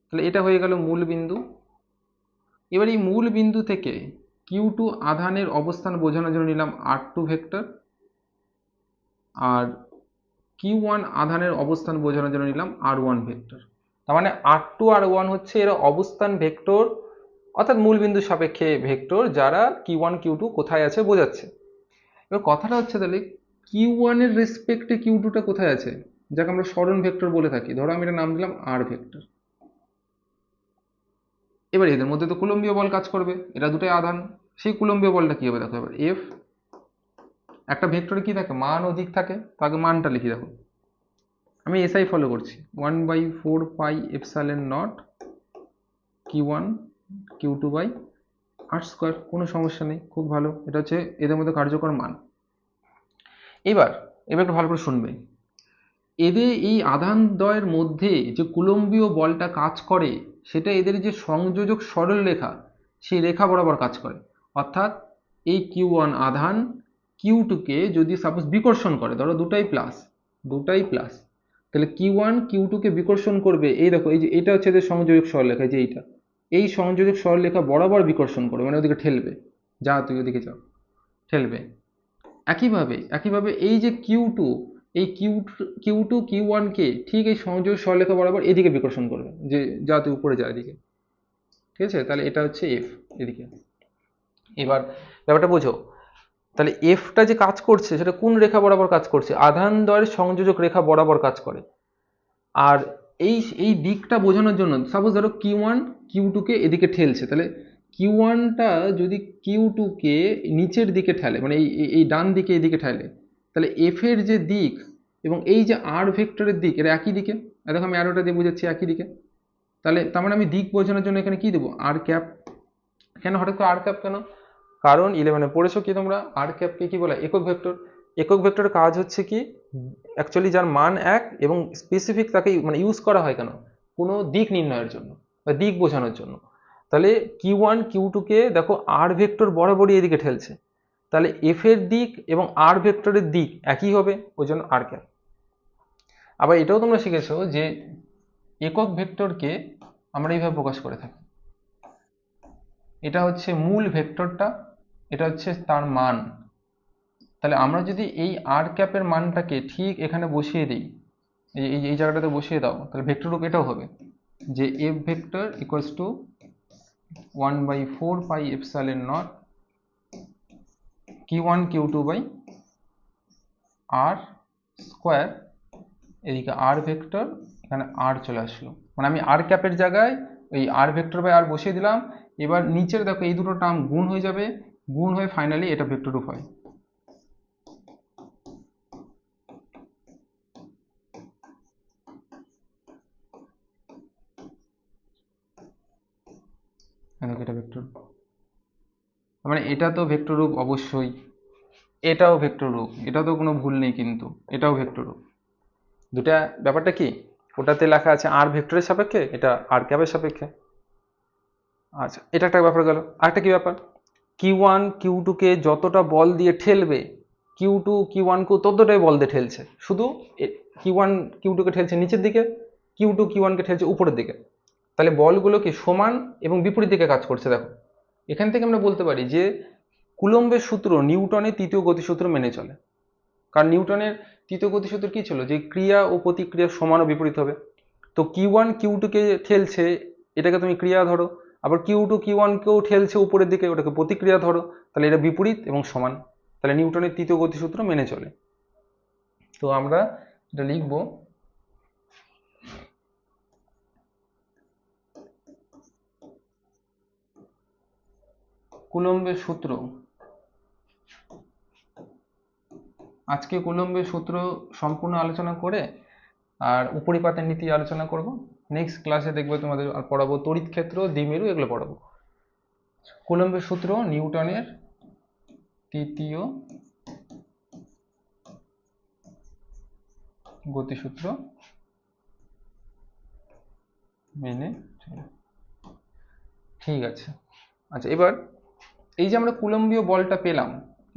তাহলে এটা হয়ে গেল মূল বিন্দু। এবার এই মূল বিন্দু থেকে Q2 আধানের অবস্থান বোঝানোর জন্য নিলাম R2 ভেক্টর, আর Q1 আধানের অবস্থান বোঝানোর জন্য নিলাম R1 ভেক্টর। তার মানে R2 R1 হচ্ছে এরা অবস্থান ভেক্টর, অর্থাৎ মূল বিন্দুর সাপেক্ষে ভেক্টর, যারা Q1 Q2 কোথায় আছে বোঝাচ্ছে। এবার কথাটা হচ্ছে তাহলে Q1 এর রেসপেক্টে Q2 টা কোথায় আছে, যাকে আমরা সরণ ভেক্টর বলে থাকি। ধরো আমি এটা নাম দিলাম R ভেক্টর। এবার এদের মধ্যে তো কুলম্বীয় বল কাজ করবে, এরা দুটোই আধান। সেই কুলম্বীয় বলটা কি হবে দেখো, এবার এফ, একটা ভেক্টরে কি থাকে, মান ও দিক থাকে, তাকে মানটা লিখি। দেখো আমি এসআই ফলো করছি, 1/4πε0 Q1 Q2 বাই R², কোনো সমস্যা নেই, খুব ভালো। এটা হচ্ছে এদের মধ্যে কার্যকর মান। এবার এবার একটু ভালো করে শুনবে, এদের এই আধান দ্বয়ের মধ্যে যে কুলম্বীয় বলটা কাজ করে, সেটা এদের যে সংযোজক সরল রেখা, সেই রেখা বরাবর কাজ করে। অর্থাৎ এই Q1 আধান Q2 কে যদি সাপোজ বিকর্ষণ করে, ধরো দুটাই প্লাস, তাহলে Q1 Q2 কে বিকর্ষণ করবে। এই দেখো, এই যে এটা হচ্ছে এদের সংযোজক সরলরেখা, যে এইটা, এই সংযোজক সরলরেখা বরাবর বিকর্ষণ করবে, মানে ওদিকে ঠেলবে, যা তুই ওদিকে যাও, ঠেলবে। একইভাবে এই যে Q2, এই কিউ টু Q1 কে ঠিক এই সংযোগ সরলরেখা বরাবর এদিকে বিকর্ষণ করবে, যে যা তুই উপরে যা এদিকে। ঠিক আছে, তাহলে এটা হচ্ছে এফ, এদিকে। এবার ব্যাপারটা বোঝো, তাহলে এফটা যে কাজ করছে সেটা কোন রেখা বরাবর কাজ করছে, আধান দ্বয়ের সংযোজক রেখা বরাবর কাজ করে। আর এই এই দিকটা বোঝানোর জন্য সাপোজ ধরো Q1 Q2 কে এদিকে ঠেলছে, তাহলে Q1টা যদি Q2 কে নিচের দিকে ঠেলে, মানে এই এই ডান দিকে এদিকে ঠেলে, তাহলে এফ এর যে দিক এবং এই যে আর ভেক্টরের দিক, এরা একই দিকে। দেখো আমি অ্যারোটা দিয়ে বোঝাচ্ছি একই দিকে। তাহলে তার মানে আমি দিক বোঝানোর জন্য এখানে কি দেবো, আর ক্যাপ। কেন হঠাৎ করে আর ক্যাপ কেন? কারণ 11-এ পড়েছো কি তোমরা, আর ক্যাপকে কি বলে, একক ভেক্টর। একক ভেক্টরের কাজ হচ্ছে কি, অ্যাকচুয়ালি যার মান এক এবং স্পেসিফিক, তাকে মানে ইউজ করা হয় কেন, কোনো দিক নির্ণয়ের জন্য বা দিক বোঝানোর জন্য। তাহলে Q1 Q2 কে দেখো আর ভেক্টর বরাবরই এদিকে ঠেলছে, তাহলে এফ এর দিক এবং আর ভেক্টরের দিক একই হবে, ওই জন্য আর ক্যাপ। আবার এটাও তোমরা শিখেছো যে একক ভেক্টরকে আমরা এইভাবে প্রকাশ করে থাকি, এটা হচ্ছে মূল ভেক্টরটা, এটা হচ্ছে তার মান। তাহলে আমরা যদি এই আর ক্যাপের মানটাকে ঠিক এখানে বসিয়ে দিই, এই জায়গাটাতে বসিয়ে দাও, তাহলে ভেক্টর রূপ এটাও হবে, যে F vector equals to 1/4πε0 Q1 Q2 by R², এদিকে আর ভেক্টর, এখানে আর চলে আসলো, মানে আমি আর ক্যাপের জায়গায় ওই আর ভেক্টর বাই আর বসিয়ে দিলাম। এবার নিচের দেখো এই দুটো টার্ম গুণ হয়ে যাবে, গুণ হয়ে ফাইনালি এটা ভেক্টর রূপ হয়। দেখো এটা ভেক্টর, মানে এটা তো ভেক্টর রূপ অবশ্যই, এটাও ভেক্টর রূপ, এটা তো কোনো ভুল নেই, কিন্তু এটাও ভেক্টর রূপ। দুটা ব্যাপারটা কি, ওটাতে লেখা আছে আর ভেক্টরের সাপেক্ষে, এটা আর ক্যাপের সাপেক্ষে। আচ্ছা, এটা একটা ব্যাপার গেল। আরেকটা কি ব্যাপার, Q1 Q2 কে যতটা বল দিয়ে ঠেলবে, Q2 Q1 কেও ততটাই বল দিয়ে ঠেলছে, শুধু Q1 Q2 কে ঠেলছে নিচের দিকে, Q2 Q1 কে ঠেলছে উপরের দিকে। তাহলে বলগুলো কি সমান এবং বিপরীত দিকে কাজ করছে। দেখো এখান থেকে আমরা বলতে পারি যে কুলম্বের সূত্র নিউটনের তৃতীয় গতিসূত্র মেনে চলে। কারণ নিউটনের তৃতীয় গতিসূত্র কি ছিল, যে ক্রিয়া ও প্রতিক্রিয়া সমান ও বিপরীত হবে। তো Q1 Q2 কে ঠেলছে, এটাকে তুমি ক্রিয়া ধরো, আবার Q2 Q1 কেও ঠেলছে উপরের দিকে, ওটাকে প্রতিক্রিয়া ধরো। তাহলে এটা বিপরীত এবং সমান, তাহলে নিউটনের তৃতীয় গতিসূত্র মেনে চলে। তো আমরা এটা লিখবো, কুলম্বের সূত্র। আজকে কুলম্বের সূত্র সম্পূর্ণ আলোচনা করে আর উপরিপাতের নীতি আলোচনা করব। নেক্সট ক্লাসে দেখবে তোমাদের আর পড়াবো তড়িৎ ক্ষেত্র, দ্বিমেরু, এগুলো পড়াবো। কুলম্বের সূত্র নিউটনের তৃতীয় গতিসূত্র মেনে চলে। ঠিক আছে। আচ্ছা, এবার এই যে আমরা কুলম্বীয় বলটা পেলাম,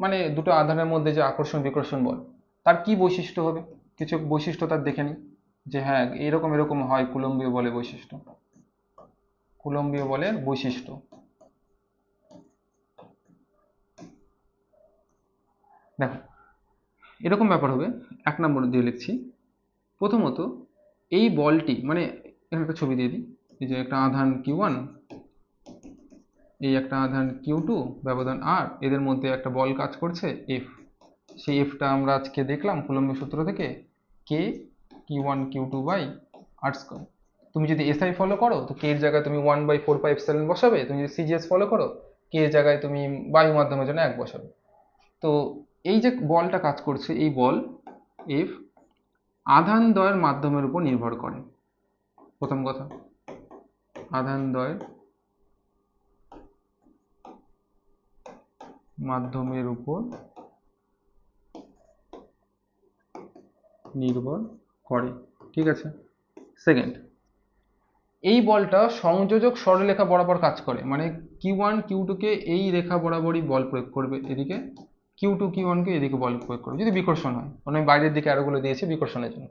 মানে দুটো আধানের মধ্যে যে আকর্ষণ বিকর্ষণ বল, তার কি বৈশিষ্ট্য হবে, কিছু বৈশিষ্ট্য তার দেখে নিই। যে হ্যাঁ, এরকম এরকম হয় কুলম্বীয় বলের বৈশিষ্ট্য। কুলম্বীয় বলের বৈশিষ্ট্য, দেখো এরকম ব্যাপার হবে। 1 নম্বর দিয়ে লিখছি। প্রথমত এই বলটি, মানে এখানে একটা ছবি দিয়ে দিই, এই যে একটা আধান Q1, এই একটা আধান Q2, ব্যবধান R, এদের মধ্যে একটা বল কাজ করছে F। সেই এফটা আমরা আজকে দেখলাম কুলম্বের সূত্র থেকে, কে Q1 Q2/r²। তুমি যদি এসআই ফলো করো তো কে এর জায়গায় তুমি 1/4πε বসাবে, তুমি যদি সিজিএস ফলো করো কে এর জায়গায় তুমি বায়ু মাধ্যমের জন্য 1 বসাবে। তো এই যে বলটা কাজ করছে, এই বল এফ আধান দ্বয়ের মাধ্যমের উপর নির্ভর করে। প্রথম কথা, আধান দ্বয়ের মাধ্যমের উপর নির্ভর করে, ঠিক আছে। সেকেন্ড, এই বলটা সংযোজক সরলরেখা বরাবর কাজ করে, মানে Q1 Q2 কে এই রেখা বরাবরই বল প্রয়োগ করবে এদিকে, Q2 Q1 কে এদিকে বল প্রয়োগ করবে যদি বিকর্ষণ হয়, মানে আমি বাইরের দিকে অ্যারোগুলো দিয়েছি বিকর্ষণের জন্য।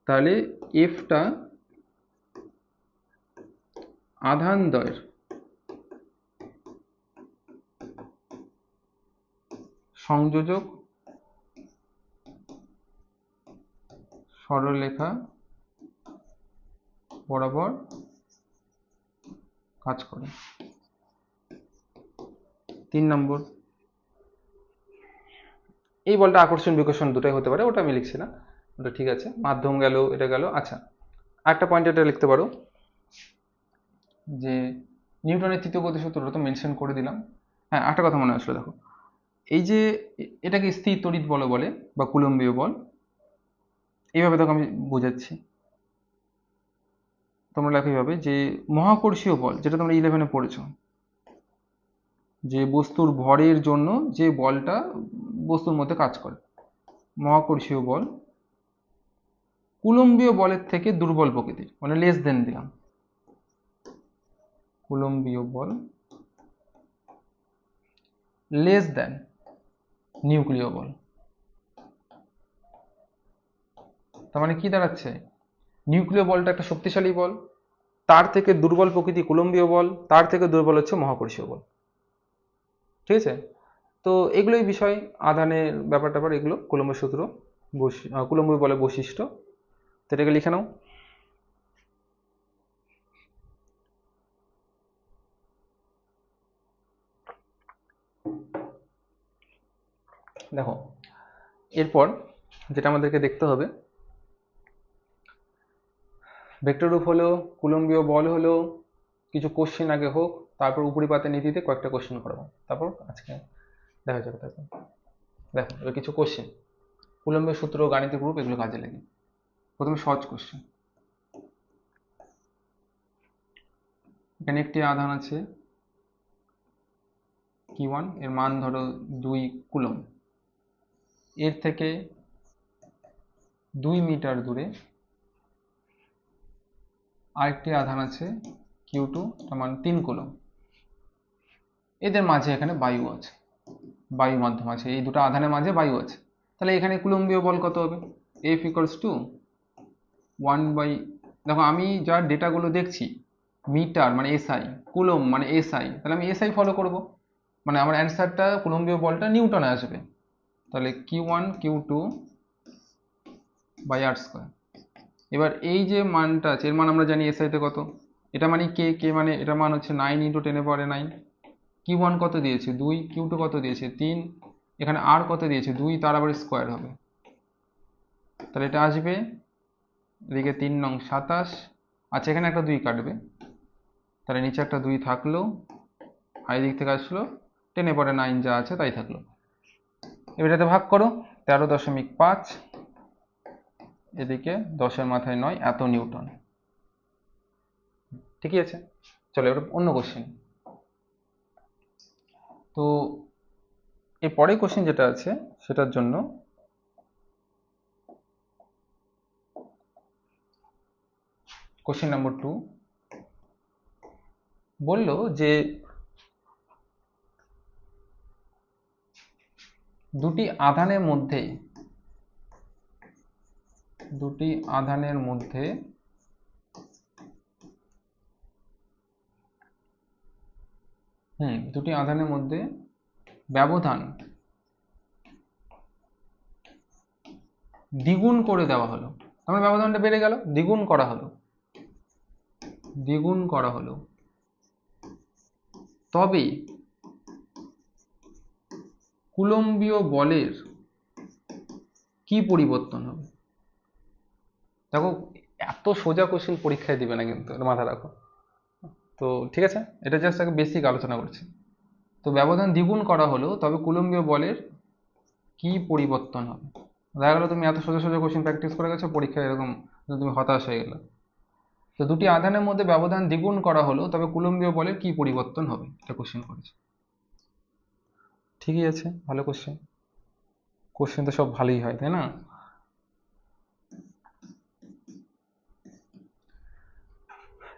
তাহলে এফটা আধান দ্বয়ের সংযোজক সরলরেখা বরাবর কাজ করে। 3 নম্বর, এই বলটা আকর্ষণ বিকর্ষণ দুটাই হতে পারে, ওটা আমি লিখছি না, ওটা ঠিক আছে, মাধ্যম গেল, এটা গেল। আচ্ছা, একটা পয়েন্ট এটা লিখতে পারো যে নিউটনের তৃতীয় গতিসূত্রটা তো মেনশন করে দিলাম। হ্যাঁ, একটা কথা মনে আসলো, দেখো এই যে এটাকে স্থির তড়িৎ বল বলে বা কুলম্বীয় বল, এইভাবে দেখো আমি বোঝাচ্ছি, তোমরা লেখো এইভাবে যে মহাকর্ষীয় বল, যেটা তোমরা 11-এ পড়েছো, যে বস্তুর ভরের জন্য যে বলটা বস্তুর মধ্যে কাজ করে, মহাকর্ষীয় বল কুলম্বীয় বলের থেকে দুর্বল প্রকৃতির, মানে লেস দেন দিলাম, কুলম্বীয় বল লেস দেন নিউক্লিয় বল। তার মানে কি দাঁড়াচ্ছে, নিউক্লিয় বলটা একটা শক্তিশালী বল, তার থেকে দুর্বল প্রকৃতি কুলম্বীয় বল, তার থেকে দুর্বল হচ্ছে মহাকর্ষীয় বল, ঠিক আছে। তো এগুলোই বিষয়, আধানের ব্যাপার ট্যাপার এগুলো কুলম্বের সূত্র, কুলম্বীয় বলের বৈশিষ্ট্য। তো এটাকে লিখে নাও। দেখো এরপর যেটা আমাদেরকে দেখতে হবে, ভেক্টর রূপ হলো, কুলম্বীয় বল হলো, কিছু কোশ্চেন আগে হোক, তারপর উপরিপাতের নীতিতে কয়েকটা কোশ্চেন করবো, তারপর আজকে দেখা যাবে। তারপর দেখো এবার কিছু কোশ্চেন, কুলম্বের সূত্র, গাণিতিক রূপ, এগুলো কাজে লাগে। প্রথমে সহজ কোশ্চেন, এখানে একটি আধান আছে Q1, এর মান ধরো 2 কুলম। এর থেকে 2 মিটার দূরে আরেকটি আধান আছে Q2, তার মান 3 কুলম। এদের মাঝে এখানে বায়ু আছে, বায়ু মাধ্যম আছে, এই দুটো আধানের মাঝে বায়ু আছে। তাহলে এখানে কুলম্বীয় বল কত হবে? F ইকুয়ালস টু 1 বাই, দেখো আমি যার ডেটাগুলো দেখছি, মিটার মানে এসআই, কুলম মানে এসআই, তাহলে আমি এসআই ফলো করব, মানে আমার অ্যান্সারটা কুলম্বীয় বলটা নিউটনে আসবে। তাহলে Q1 Q2 by R square. এবার এই যে মানটা আছে, এর মান আমরা জানি এসআইতে কত, এটা মানে কে মানে এটা মান হচ্ছে 9 ইন্টু 10⁻৯। Q1 কত দিয়েছে 2, Q2 কত দিয়েছে 3, এখানে আর কত দিয়েছে 2, তার আবার স্কোয়ার হবে। তাহলে এটা আসবে এদিকে 3 নং 27, আচ্ছা এখানে একটা 2 কাটবে, তাহলে নিচে একটা 2 থাকলো, আর দিক থেকে আসলো 10⁻৯ যা আছে তাই থাকলো। এবার এটাতে ভাগ করো, 13.5, এদিকে 10-এর মাথায় 9, এত নিউটন। ঠিকই আছে, চলো এবার অন্য কোশ্চেন। তো এর পরের কোশ্চেন যেটা আছে সেটার জন্য কোশ্চেন নাম্বার 2 বললো যে দুটি আধানের মধ্যে ব্যবধান দ্বিগুণ করে দেওয়া হলো, তার ব্যবধানটা বেড়ে গেল, দ্বিগুণ করা হলো, তবে কুলম্বীয় বলের কি পরিবর্তন হবে? দেখো এত সোজা কোশ্চেন পরীক্ষায় দিবে না, কিন্তু এটা মাথায় রাখো। তো ঠিক আছে, এটা জাস্ট আগে বেসিক আলোচনা করছি। তো ব্যবধান দ্বিগুণ করা হলো, তবে কুলম্বীয় বলের কি পরিবর্তন হবে? দেখা গেলো তুমি এত সোজা সোজা কোশ্চেন প্র্যাকটিস করে গেছো, পরীক্ষায় এরকম তুমি হতাশ হয়ে গেলে। তো দুটি আধানের মধ্যে ব্যবধান দ্বিগুণ করা হলো, তবে কুলম্বীয় বলের কি পরিবর্তন হবে, এটা কোশ্চেন করেছে। ঠিকই আছে, ভালো কোশ্চেন, কোশ্চেন তো সব ভালোই হয় তাই না?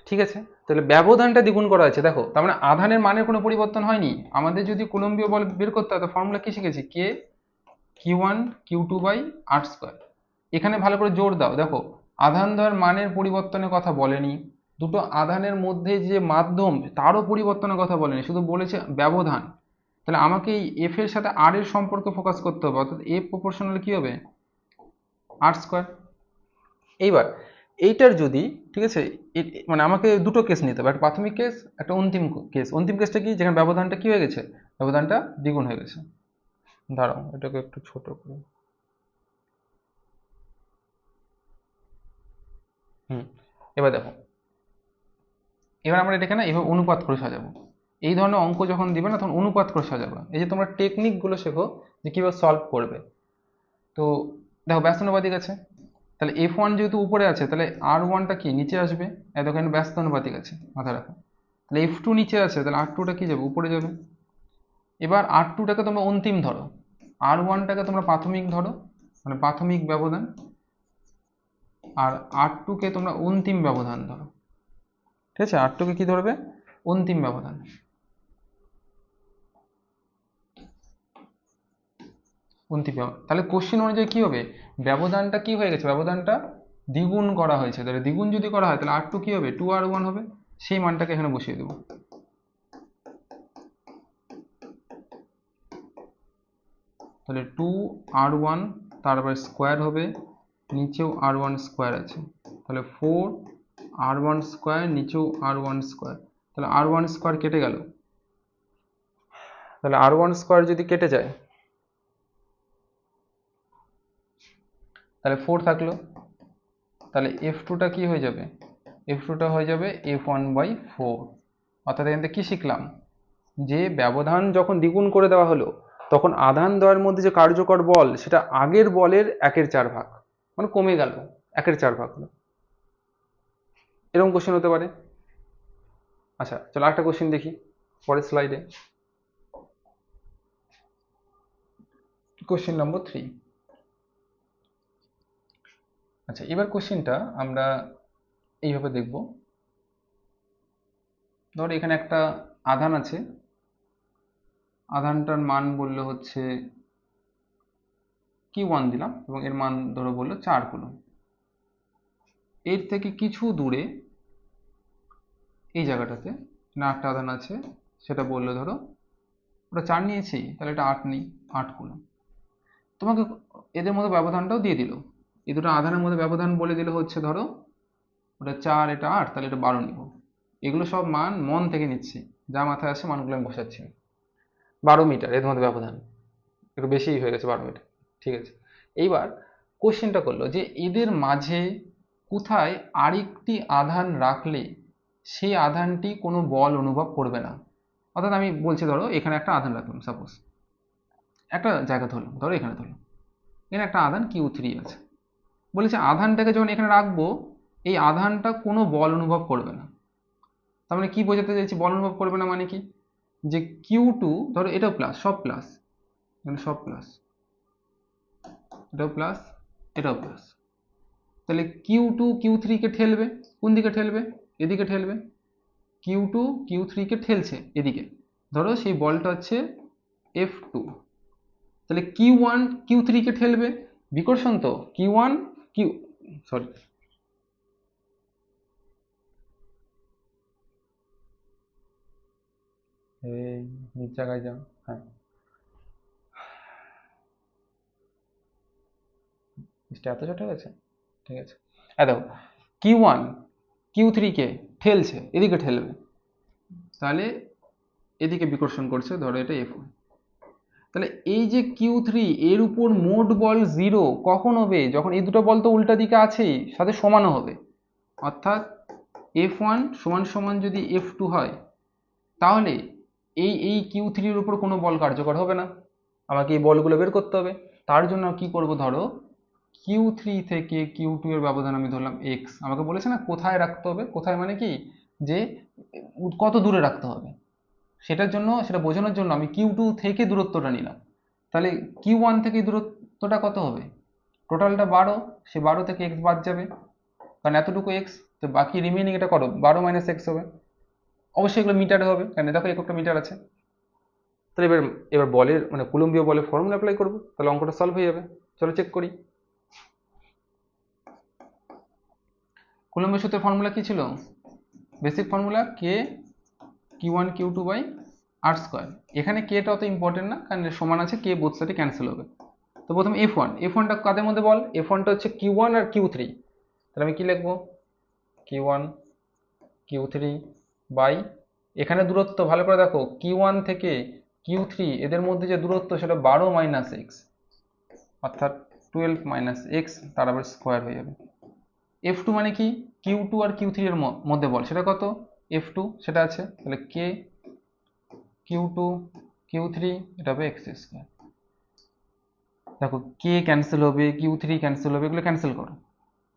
ঠিক আছে, তাহলে ব্যবধানটা দ্বিগুণ করা আছে, দেখো তার মানে আধানের মানের কোনো পরিবর্তন হয়নি। আমাদের যদি কুলম্বীয় বল বের করতে হয় তো ফর্মুলা কি শিখেছি, কে Q1 Q2 by R square. এখানে ভালো করে জোর দাও, দেখো আধান দ্বয়ের মানের পরিবর্তনের কথা বলেনি, দুটো আধানের মধ্যে যে মাধ্যম তারও পরিবর্তনের কথা বলেনি, শুধু বলেছে ব্যবধান। তাহলে আমাকে এই এফ এর সাথে আর এর সম্পর্কে ফোকাস করতে হবে, অর্থাৎ এফ প্রপোর্শনাল কি হবে R স্কোয়ার। এইবার এইটার যদি, ঠিক আছে, মানে আমাকে দুটো কেস নিতে হবে, একটা প্রাথমিক কেস, একটা অন্তিম কেস। অন্তিম কেসটা কি, যেখানে ব্যবধানটা কি হয়ে গেছে, ব্যবধানটা দ্বিগুণ হয়ে গেছে। দাঁড়াও এটাকে একটু ছোট করি। এবার দেখো, এবার আমরা এটাকে না এভাবে অনুপাত করে সাজাবো। এই ধরনের অঙ্ক যখন দিবে না তখন অনুপাত করে সাজাবো। এই যে তোমরা টেকনিকগুলো শেখো যে কিভাবে সলভ করবে। তো দেখো ব্যস্তানুপাতিক আছে, তাহলে F1 যেহেতু উপরে আছে তাহলে R1টা কি নিচে আসবে, এতখানি ব্যস্তানুপাতিক আছে মাথায় রাখো। তাহলে F2 নিচে আছে, তাহলে R2টা কি যাবে, উপরে যাবে। এবার R2টাকে তোমরা অন্তিম ধরো, R1টাকে তোমরা প্রাথমিক ধরো, মানে প্রাথমিক ব্যবধান, আর R2কে তোমরা অন্তিম ব্যবধান ধরো। ঠিক আছে, R2কে কি ধরবে, অন্তিম ব্যবধান। অন্তিম ব্যবধান, তাহলে কোশ্চেন অনুযায়ী কি হবে, ব্যবধানটা কি হয়ে গেছে, ব্যবধানটা দ্বিগুণ করা হয়েছে, তাহলে দ্বিগুণ যদি করা হয় তাহলে R2 কি হবে, 2R1 হবে। সেই মানটাকে এখানে বসিয়ে দেবো। তাহলে 2R1 তারপর স্কোয়ার হবে, নিচেও R1 স্কোয়ার আছে, তাহলে 4R1 স্কোয়ার, নিচেও R1 স্কোয়ার, তাহলে R1 স্কোয়ার কেটে গেল। তাহলে R1 স্কোয়ার যদি কেটে যায় তাহলে 4 থাকলো, তাহলে F2টা কি হয়ে যাবে, F2টা হয়ে যাবে F1/4। অর্থাৎ এখান থেকে কি শিখলাম, যে ব্যবধান যখন দ্বিগুণ করে দেওয়া হলো তখন আধান দ্বয়ের মধ্যে যে কার্যকর বল সেটা আগের বলের 1/4 ভাগ, মানে কমে গেল, 1/4 ভাগ হলো। এরকম কোশ্চেন হতে পারে। আচ্ছা চলো আরেকটা কোশ্চেন দেখি পরের স্লাইডে। Question number 3। আচ্ছা এবার কোশ্চেনটা আমরা এইভাবে দেখব। ধর এখানে একটা আধান আছে, আধানটার মান বললো হচ্ছে Q1 দিলাম এবং এর মান ধরো বললো 4 কুলম্ব। এর থেকে কিছু দূরে এই জায়গাটাতে না একটা আধান আছে, সেটা বললো ধরো ওটা 4 নিয়েছি, তাহলে এটা 8 নিই, 8 কুলম্ব। তোমাকে এদের মধ্যে ব্যবধানটাও দিয়ে দিল, এই দুটো আধানের মধ্যে ব্যবধান বলে দিল হচ্ছে ধরো ওটা 4 এটা 8, তাহলে এটা 12 নিব। এগুলো সব মান মন থেকে নিচ্ছি, যা মাথায় আসে মানগুলো আমি বসাচ্ছি। 12 মিটার এর মধ্যে ব্যবধান, একটু বেশিই হয়ে গেছে 12 মিটার। ঠিক আছে, এইবার কোশ্চেনটা করলো যে এদের মাঝে কোথায় আরেকটি আধান রাখলে সেই আধানটি কোনো বল অনুভব করবে না। অর্থাৎ আমি বলছি ধরো এখানে একটা আধান রাখলাম, সাপোজ একটা জায়গা ধরলাম, ধরো এখানে ধরলাম, এখানে একটা আধান Q3 আছে। বলেছে আধানটাকে যখন এখানে রাখবো এই আধানটা কোনো বল অনুভব করবে না। তার মানে কি বোঝাতে চাইছি বল অনুভব করবে না মানে কি, যে Q2 ধরো এটাও প্লাস, সব প্লাস, এখানে সব প্লাস, এটাও প্লাস, এটাও প্লাস, তাহলে Q2 Q3 কে ঠেলবে, কোন দিকে ঠেলবে, এদিকে ঠেলবে। Q2 Q3 কে ঠেলছে এদিকে, ধরো সেই বলটা হচ্ছে F2, তাহলে Q1 Q3 কে ঠেলবে, বিকর্ষণ তো Q1 Q, সরি এই নিচ জায়গায় যাও, হ্যাঁ এত ছোট হয়ে গেছে, ঠিক আছে। দেখো Q1 Q3 কে ঠেলছে, এদিকে ঠেলবে, তাহলে এদিকে বিকর্ষণ করছে, ধরো এটা F1। তাহলে এই যে Q3 এর উপর মোট বল 0 কখন হবে, যখন এই দুটো বল তো উল্টা দিকে আছেই, সাথে সমানও হবে। অর্থাৎ F1 সমান সমান যদি F2 হয়, তাহলে এই Q3 এর উপর কোনো বল কার্যকর হবে না। আমাকে এই বলগুলো বের করতে হবে। তার জন্য কি করব, ধরো Q3 থেকে Q2 এর ব্যবধান আমি ধরলাম x। আমাকে বলেছে না কোথায় রাখতে হবে, কোথায় মানে কি, যে কত দূরে রাখতে হবে, সেটার জন্য, সেটা বোঝানোর জন্য আমি Q2 থেকে দূরত্বটা নিলাম। তাহলে Q1 থেকে দূরত্বটা কত হবে, টোটালটা 12, সে 12 থেকে x বাদ যাবে, কারণ এতটুকু x, তো বাকি রিমেনিং এটা করো 12 মাইনাস x হবে। অবশ্যই এগুলো মিটারে হবে, কারণ দেখো এককটা মিটার আছে। তাহলে এবার এবার বলের মানে কুলম্বীয় বলের ফর্মুলা অ্যাপ্লাই করবো, তাহলে অঙ্কটা সলভ হয়ে যাবে। চলো চেক করি। কুলম্বের সূত্রের ফর্মুলা কি ছিল, basic formula K Q1 Q2 by R square. এখানে কেটা অত ইম্পর্টেন্ট না, কারণ সমান আছে, কে বোথ সাইডে ক্যান্সেল হবে। তো প্রথমে F1টা কাদের মধ্যে বল, F1টা হচ্ছে Q1 আর Q3, তাহলে আমি কি লিখবো, Q1 Q3 বাই, এখানে দূরত্ব ভালো করে দেখো, Q1 থেকে Q3 এদের মধ্যে যে দূরত্ব সেটা 12 মাইনাস এক্স, অর্থাৎ 12 মাইনাস এক্স, তার আবার স্কোয়ার হয়ে যাবে। F2 মানে কি, Q2 আর Q3 এর মধ্যে বল, সেটা কত, F2 সেটা আছে, তাহলে কে Q2 Q3, এটা হবে এক্স স্কোয়ার। দেখো কে ক্যান্সেল হবে, Q3 ক্যান্সেল হবে, এগুলো ক্যান্সেল করো।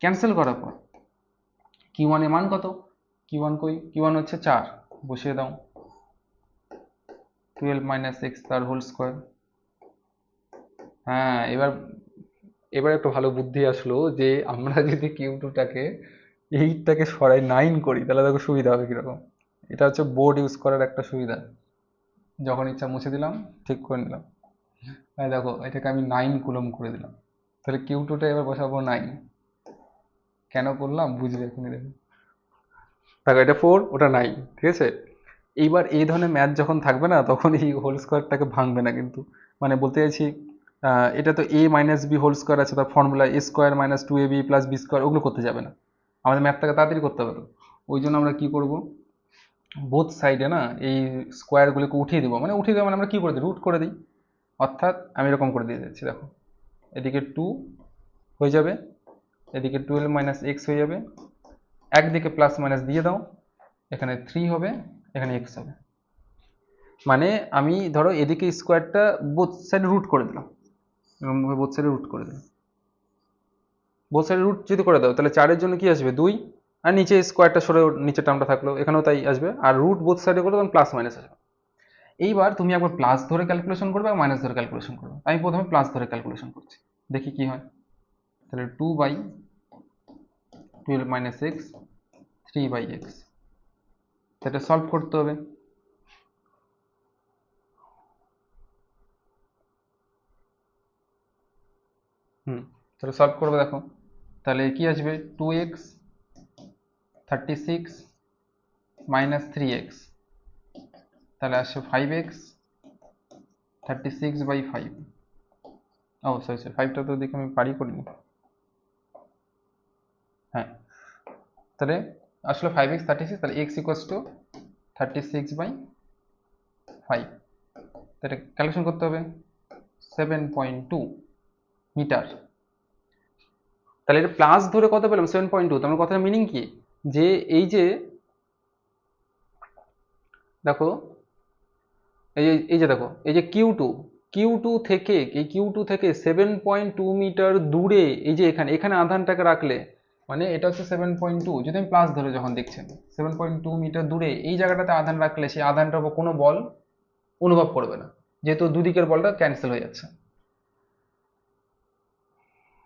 ক্যান্সেল করার পর Q1 এর মান কত, Q1 কই, Q1 হচ্ছে 4, বসিয়ে দাও, 12 মাইনাস এক্স তার হোল স্কোয়ার। হ্যাঁ এবার এবার একটু ভালো বুদ্ধি আসলো, যে আমরা যদি Q2টাকে 8টাকে সরাই 9 করি, তাহলে দেখো সুবিধা হবে কিরকম। এটা হচ্ছে বোর্ড ইউজ করার একটা সুবিধা, যখন ইচ্ছা মুছে দিলাম, ঠিক করে নিলাম। হ্যাঁ দেখো এটাকে আমি 9 কুলম করে দিলাম, তাহলে Q2টা এবার বসাবো 9। কেন করলাম বুঝবে এখন, দেখো দেখো এটা 4 ওটা 9, ঠিক আছে। এইবার এই ধরনের ম্যাথ যখন থাকবে না, তখন এই হোল স্কোয়ারটাকে ভাঙবে না কিন্তু, মানে বলতে চাইছি এটা তো a minus B whole square আছে, তার formula a square minus 2ab plus B square, ওগুলো করতে যাবে না, আমাদের ম্যাথটাকে তাড়াতাড়ি করতে হবে। তো ওই জন্য আমরা কি করব, বোথ সাইডে না এই স্কোয়ারগুলোকে উঠিয়ে দেবো, মানে উঠিয়ে দেবো মানে আমরা কি করে দিই, রুট করে দিই। অর্থাৎ আমি এরকম করে দিয়ে যাচ্ছি, দেখো এদিকে 2 হয়ে যাবে, এদিকে 12 মাইনাস এক্স হয়ে যাবে, একদিকে প্লাস মাইনাস দিয়ে দাও, এখানে 3 হবে, এখানে এক্স হবে। মানে আমি ধরো এদিকে স্কোয়ারটা বোথ সাইডে রুট করে দিলাম, এরকমভাবে বোথ সাইডে রুট করে দিলাম। বোথ সাইডে রুট যদি করে দাও, তাহলে 4-এর জন্য কি আসবে 2, আর নিচে স্কোয়ারটা সরে নিচের টার্মটা থাকলো, এখানেও তাই আসবে। আর রুট বোথ সাইডে করলে তখন প্লাস মাইনাস আসবে। এইবার তুমি একবার প্লাস ধরে ক্যালকুলেশন করবে আর মাইনাস ধরে ক্যালকুলেশন করবে। আমি প্রথমে প্লাস ধরে ক্যালকুলেশন করছি, দেখি কি হয়। তাহলে 2/12 মাইনাস এক্স 3/x, সেটা সলভ করতে হবে। তাহলে সলভ করবো, দেখো তাহলে কি আসবে 2x 36 মাইনাস 3x, তাহলে আসছে 5x 36/5। ও সরি সরি, 5টা তো দেখে আমি পারি করিনি। হ্যাঁ, তাহলে আসলে 5x 36, তাহলে x ইকুয়ালস টু 36/5। তাহলে ক্যালকুলেশন করতে হবে 7.2 মিটার। তাহলে এটা প্লাস ধরে কত পেলাম 7.2। তার মানে কথার মিনিং কি, যে এই যে দেখো এই যে দেখো এই যে কিউ টু থেকে, এই কিউ টু থেকে 7.2 মিটার দূরে, এই যে এখানে এখানে আধানটাকে রাখলে, মানে এটা হচ্ছে 7.2, যদি আমি প্লাস ধরে যখন দেখছেন 7.2 মিটার দূরে এই জায়গাটাতে আধান রাখলে সেই আধানটার উপর কোনো বল অনুভব করবে না, যেহেতু দুদিকের বলটা ক্যান্সেল হয়ে যাচ্ছে।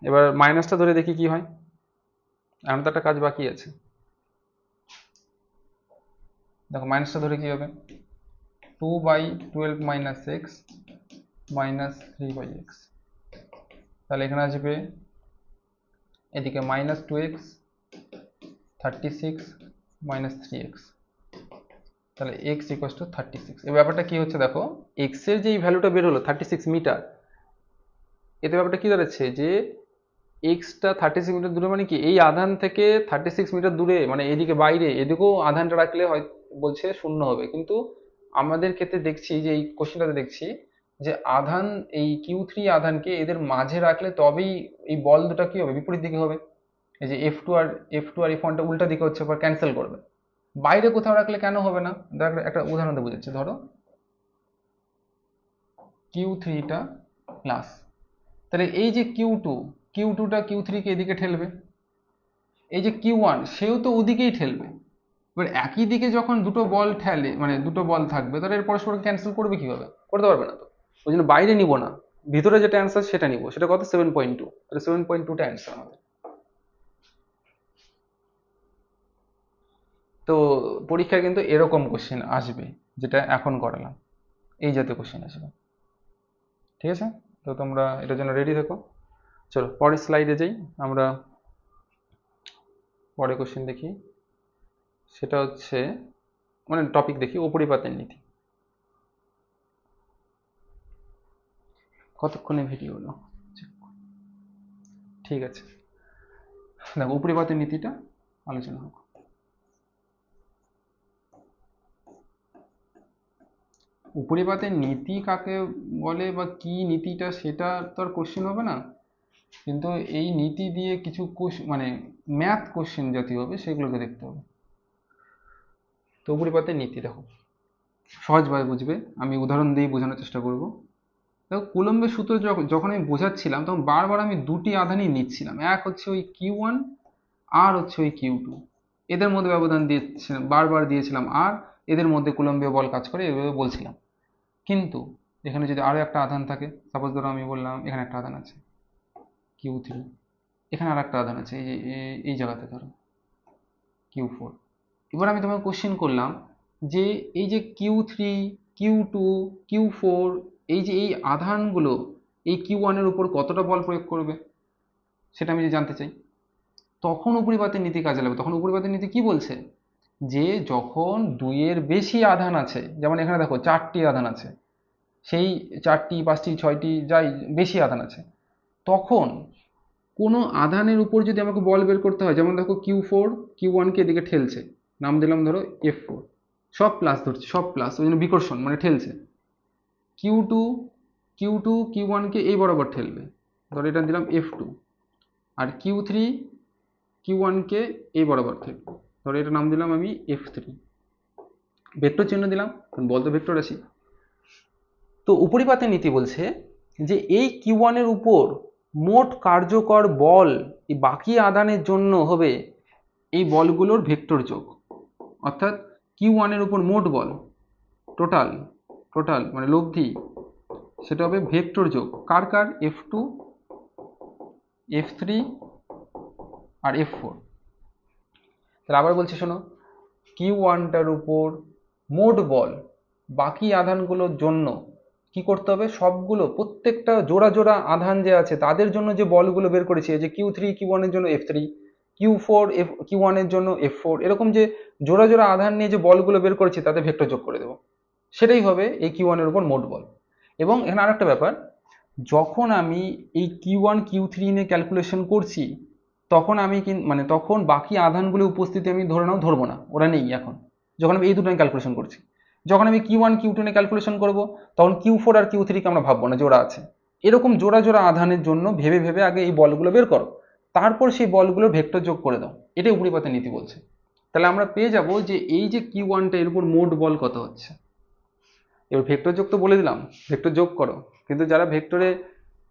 এবার মাইনাসটা ধরে দেখি কি হয়, এখন তো একটা কাজ বাকি আছে। দেখো মাইনাসটা ধরে কি হবে, 2/12 মাইনাস এক্স মাইনাস 3/x, তাহলে এখানে আসবে এদিকে মাইনাস 2x 36 মাইনাস 3x, তাহলে x ইকুয়ালস টু 36। এই ব্যাপারটা কি হচ্ছে দেখো, x এর যে ভ্যালুটা বের হলো 36 মিটার, এতে ব্যাপারটা কি দাঁড়াচ্ছে যে এক্সটা 36 মিটার দূরে, মানে কি এই আধান থেকে 36 মিটার দূরে, মানে এদিকে বাইরে, এদিকেও আধানটা রাখলে হয় বলছে শূন্য হবে। কিন্তু আমাদের ক্ষেত্রে দেখছি যে এই কোশ্চেনটাতে দেখছি যে আধান, এই কিউ3 আধানকে এদের মাঝে রাখলে তবেই এই বল দুটা কি হবে, বিপরীত দিকে হবে। এই যে এফ টু আর এফ1টা উল্টা দিকে হচ্ছে, পর ক্যান্সেল করবে। বাইরে কোথাও রাখলে কেন হবে না, দেখো একটা উদাহরণ দিয়ে বুঝাচ্ছি। ধরো কিউ3টা প্লাস, তাহলে এই যে কিউ টুটা কিউ3কে এদিকে ঠেলবে, এই যে কিউ1 সেও তো ওদিকেই ঠেলবে। এবার একই দিকে যখন দুটো বল ঠেলে, মানে দুটো বল থাকবে, তাহলে এর পরস্পরকে ক্যান্সেল করবে কিভাবে, করতে পারবে না তো। ওই জন্য বাইরে নিব না, ভিতরে যেটা অ্যান্সার সেটা নিব। সেটা কত 7.2, তাহলে 7.2টা অ্যান্সার আমাদের। তো পরীক্ষায় কিন্তু এরকম কোশ্চেন আসবে, যেটা এখন করালাম, এই জাতীয় কোশ্চেন আসবে। ঠিক আছে, তো তোমরা এটার জন্য রেডি থেকো। চলো পরের স্লাইডে যাই আমরা, পরের কোশ্চেন দেখি। সেটা হচ্ছে, মানে টপিক দেখি উপরিপাতের নীতি। কতক্ষণে ভিডিও হলো, ঠিক আছে। দেখো উপরিপাতের নীতিটা আলোচনা হোক। উপরিপাতের নীতি কাকে বলে বা কি নীতিটা, সেটা তো আর কোশ্চেন হবে না, কিন্তু এই নীতি দিয়ে কিছু মানে ম্যাথ কোশ্চেন জাতীয় হবে, সেগুলোকে দেখতে হবে। তো উপরিপাতের নীতি দেখো সহজভাবে বুঝবে, আমি উদাহরণ দিয়ে বোঝানোর চেষ্টা করব। দেখো কুলম্বের সূত্র যখন আমি বোঝাচ্ছিলাম, তখন বারবার আমি দুটি আধানই নিচ্ছিলাম, এক হচ্ছে ওই কিউ1 আর হচ্ছে ওই কিউ2, এদের মধ্যে ব্যবধান দিয়েছিলাম, বারবার দিয়েছিলাম, আর এদের মধ্যে কুলম্বীয় বল কাজ করে এভাবে বলছিলাম। কিন্তু এখানে যদি আরো একটা আধান থাকে, সাপোজ ধরো আমি বললাম এখানে একটা আধান আছে কিউ3, এখানে আর একটা আধান আছে এই যে এই জায়গাতে ধরো কিউ4। এবার আমি তোমাকে কোশ্চেন করলাম যে এই যে কিউ3 কিউ2 কিউ4, এই যে এই আধানগুলো এই কিউ1 এর উপর কতটা বল প্রয়োগ করবে, সেটা আমি জানতে চাই। তখন উপরিপাতের নীতি কাজে লাগবে। তখন উপরিপাতের নীতি কি বলছে, যে যখন দুইয়ের বেশি আধান আছে, যেমন এখানে দেখো 4টি আধান আছে, সেই 4টি 5টি 6টি যাই বেশি আধান আছে, তখন কোনো আধানের উপর যদি আমাকে বল বের করতে হয়, যেমন দেখো কিউ4 কিউ1কে এদিকে ঠেলছে, নাম দিলাম ধরো এফ4, সব প্লাস ধরছি, সব প্লাস, ওই জন্য বিকর্ষণ মানে ঠেলছে। কিউ2 কিউ1কে এই বরাবর ঠেলবে, ধরো এটা দিলাম এফ2। আর কিউ3 কিউ1কে এই বরাবর ঠেলবে, ধরো এটা নাম দিলাম আমি এফ3। ভেক্টর চিহ্ন দিলাম, বল তো ভেক্টর রাশি। তো উপরিপাতের নীতি বলছে যে এই কিউ1 এর উপর মোট কার্যকর বল এই বাকি আধানের জন্য হবে এই বলগুলোর ভেক্টর যোগ, অর্থাৎ Q1 এর উপর মোট বল টোটাল মানে লব্ধি, সেটা হবে ভেক্টর যোগ কার কার, F2, F3 আর F4। তাহলে আবার বলছি শোনো, Q1টার উপর মোট বল বাকি আধানগুলোর জন্য কি করতে হবে, সবগুলো প্রত্যেকটা জোড়া জোড়া আধান যে আছে তাদের জন্য যে বলগুলো বের করেছি, যে Q3 Q1 এর জন্য F3, Q4 Q1 এর জন্য F4, এরকম যে জোড়া জোড়া আধান নিয়ে যে বলগুলো বের করেছি তাদের ভেক্টর যোগ করে দেবো, সেটাই হবে এই Q1 এর উপর মোট বল। এবং এখানে আরেকটা ব্যাপার, যখন আমি এই Q1 Q3 নিয়ে ক্যালকুলেশন করছি তখন আমি মানে তখন বাকি আধানগুলো উপস্থিতি আমি ধরবো না, ওরা নেই এখন, যখন আমি এই দুটো নিয়ে ক্যালকুলেশন করছি। যখন আমি Q1 Q2 নিয়ে ক্যালকুলেশন করব তখন Q4 আর Q3 কে আমরা ভাববো না, জোড়া আছে। এরকম জোড়া জোড়া আধানের জন্য ভেবে ভেবে আগে এই বলগুলো বের করো, তারপর সেই বলগুলোর ভেক্টর যোগ করে দাও, এটাই উপরিপাতের নীতি বলছে। তাহলে আমরা পেয়ে যাব যে এই যে Q1টা এর উপর মোট বল কত হচ্ছে। এবার ভেক্টর যোগ তো বলে দিলাম, ভেক্টর যোগ করো, কিন্তু যারা ভেক্টরে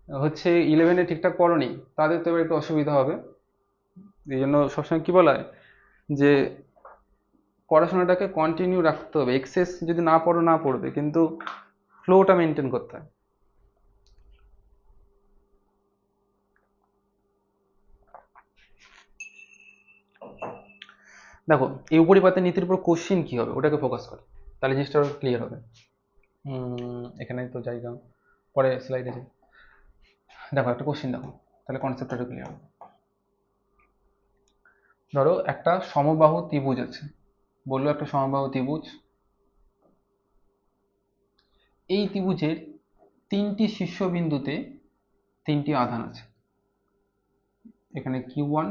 হচ্ছে 11-এ ঠিকঠাক পড়োনি তাদের তো এবার একটু অসুবিধা হবে। এই জন্য সবসময় কি বলা হয় যে পড়াশোনাটাকে কন্টিনিউ রাখতে হবে, এক্সেস যদি না পড়ো না পড়বে, কিন্তু ফ্লোটা মেনটেন করতে হয়। দেখো এই উপরিপাতের নীতির উপর কোশ্চিন কি হবে ওটাকে ফোকাস করে, তাহলে জিনিসটা ক্লিয়ার হবে। এখানে তো জায়গা, পরে স্লাইডে যাই। দেখো একটা কোশ্চিন দেখো, তাহলে কনসেপ্টটা ক্লিয়ার হবে। ধরো একটা সমবাহু ত্রিভুজ আছে, বললো একটা সমবাহু ত্রিভুজ, এই ত্রিভুজের তিনটি শীর্ষবিন্দুতে তিনটি আধান আছে, এখানে Q1,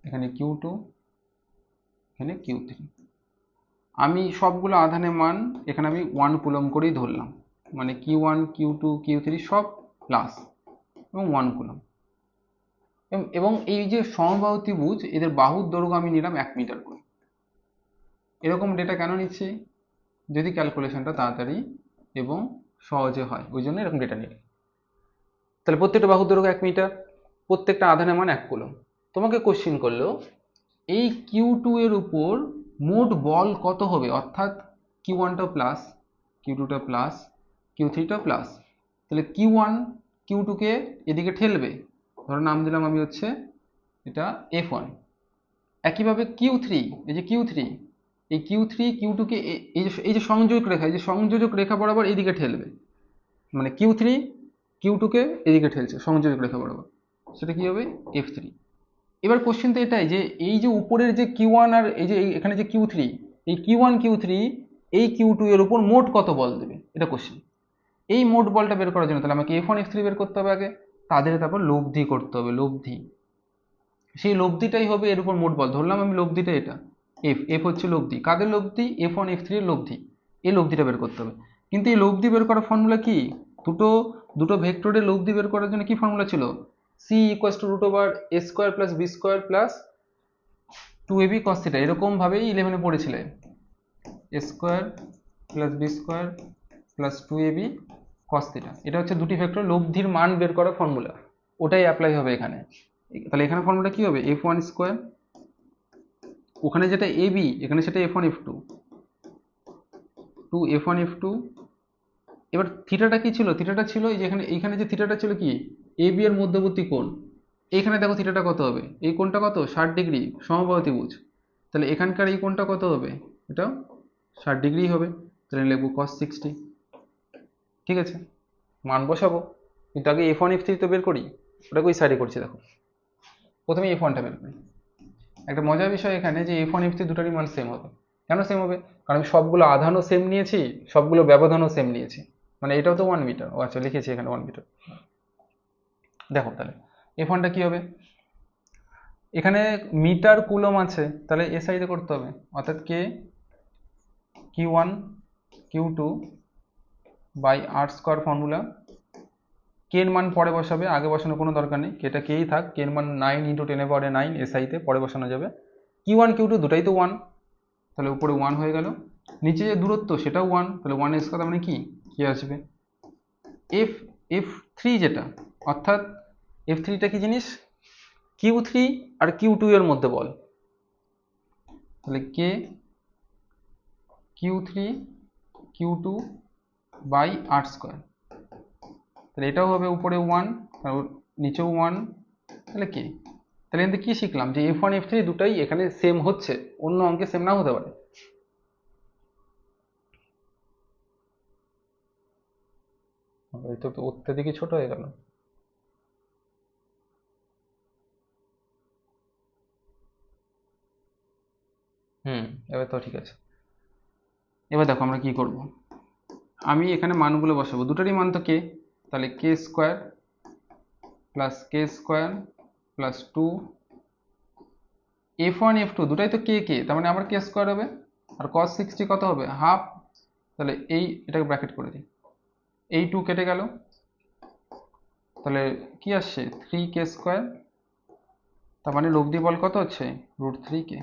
এখানে Q2, এখানে Q3। আমি সবগুলো আধানের মান এখানে আমি 1 কুলম্ব করেই ধরলাম, মানে Q1 Q2 Q3 সব প্লাস এবং 1 কুলম্ব। এবং এই যে সমবাহু ত্রিভুজ এদের বাহুর দৈর্ঘ্য আমি নিলাম 1 মিটার করে। এরকম ডেটা কেন নিচ্ছি, যদি ক্যালকুলেশনটা তাড়াতাড়ি এবং সহজে হয় ওই জন্য এরকম ডেটা নিই। তাহলে প্রত্যেকটা বাহুর দৈর্ঘ্য 1 মিটার, প্রত্যেকটা আধানের মান 1 কুলম্ব। তোমাকে কোশ্চিন করলো এই Q2 এর উপর মোট বল কত হবে, অর্থাৎ Q1টা প্লাস, Q2টা প্লাস, Q3টা প্লাস, তাহলে Q1 Q2 কে এদিকে ঠেলবে, ধরো নাম দিলাম আমি হচ্ছে এটা F1। একইভাবে Q3, এই যে Q3, এই Q3 Q2 কে এই যে সংযোজক রেখা, এই যে সংযোজক রেখা বরাবর এইদিকে ঠেলবে, মানে Q3 Q2 কে এদিকে ঠেলছে সংযোজক রেখা বরাবর, সেটা কি হবে F3। এবার কোশ্চেন তো এটাই যে এই যে উপরের যে Q1 আর এই যে এখানে যে Q3, এই Q1 Q3 এই Q2 এর উপর মোট কত বল দেবে, এটা কোশ্চেন। এই মোট বলটা বের করার জন্য তাহলে আমাকে F1 F3 বের করতে হবে আগে, তাদের তারপর লব্ধি করতে হবে, লব্ধি। সেই লব্ধিটাই হবে এর উপর মোট বল, ধরলাম আমি লব্ধিটা এটা F হচ্ছে লব্ধি, কাদের লব্ধি, F1 F3 এর লব্ধি, এই লব্ধিটা বের করতে হবে। কিন্তু এই লব্ধি বের করার ফর্মুলা কি, দুটো ভেক্টরের লব্ধি বের করার জন্য কি ফর্মুলা ছিল, c equals to √a square plus b square plus 2ab cos theta, এরকম ভাবেই 11-এ পড়েছিলে, a square plus b square plus 2ab cos theta. এটা হচ্ছে দুটি ভেক্টর লব্ধির মান বের করার ফর্মুলা, ওটাই অ্যাপ্লাই হবে এখানে। তাহলে এখানে ফর্মুলা কি হবে, f1 স্কোয়ার, ওখানে যেটা ab এখানে সেটা f1 f2, 2 f1 f2। এবার থিটাটা কি ছিল, থিটাটা ছিল এই যে এইখানে যে থিটাটা ছিল কি, ab এর মধ্যবর্তী কোণ, এইখানে দেখো থিটাটা কত হবে, এই কোণটা কত 60 ডিগ্রি, সমবাহু ত্রিভুজ, তাহলে এখানকার এই কোণটা কত হবে, এটা 60 ডিগ্রি হবে, তাহলে লিখবো cos 60। ঠিক আছে, মান বসাবো, কিন্তু আগে f1 f3 তো বের করি, ওটাকে ওই সাইডে করছি। দেখো প্রথমে f1টা বের করি। একটা মজার বিষয় এখানে যে f1 f3 দুটারই মান সেম হবে। কেন সেম হবে, কারণ আমি সবগুলো আধানও সেম নিয়েছি, সবগুলো ব্যবধানও সেম নিয়েছি, মানে এটাও তো 1 মিটার, ও আচ্ছা লিখেছি এখানে 1 মিটার। দেখো তাহলে f1টা কি হবে, এখানে মিটার কুলম আছে, তাহলে এ সাইডে করতে হবে, অর্থাৎ K Q1 Q2 by r square formula, K এর মান পরে বসাবে, আগে বসানোর কোনো দরকার নেই, এটা কেই থাক, কে এর মান 9 × 10⁻৯ SI তে পরে বসানো যাবে। Q1 Q2 দুটাই তো 1, তাহলে উপরে 1 হয়ে গেল, নিচে যে দূরত্ব সেটাও 1, তাহলে 1 স্কোয়ার মানে কি আসবে F3 যেটা, অর্থাৎ F3টা কি জিনিস, Q3 আর Q2 এর মধ্যে বল, তাহলে কে Q3 Q2 by R square, তাহলে এটাও হবে উপরে 1 আর নিচেও 1, তাহলে কে। তাহলে এখান থেকে কি শিখলাম যে F1 F3 দুটাই এখানে সেম হচ্ছে, অন্য অঙ্কে সেম নাও হতে পারে। এটা তো অত্যাধিকই ছোট হয়ে গেল। এবার তো ঠিক আছে। এবার দেখো আমরা কি করব, আমি এখানে মানগুলো বসাবো, দুটারই মান তো কে, তাহলে কে স্কোয়ার প্লাস কে স্কোয়ার প্লাস 2, F1 F2 দুটাই তো কে কে, তার মানে আবার কে স্কোয়ার হবে, আর cos 60 কত হবে হাফ, তাহলে এটাকে ব্র্যাকেট করে দিই, এই 2 কেটে গেল, তাহলে কি আসছে 3 কে স্কোয়ার, তার মানে লব্ধি বল কত হচ্ছে √3 কে।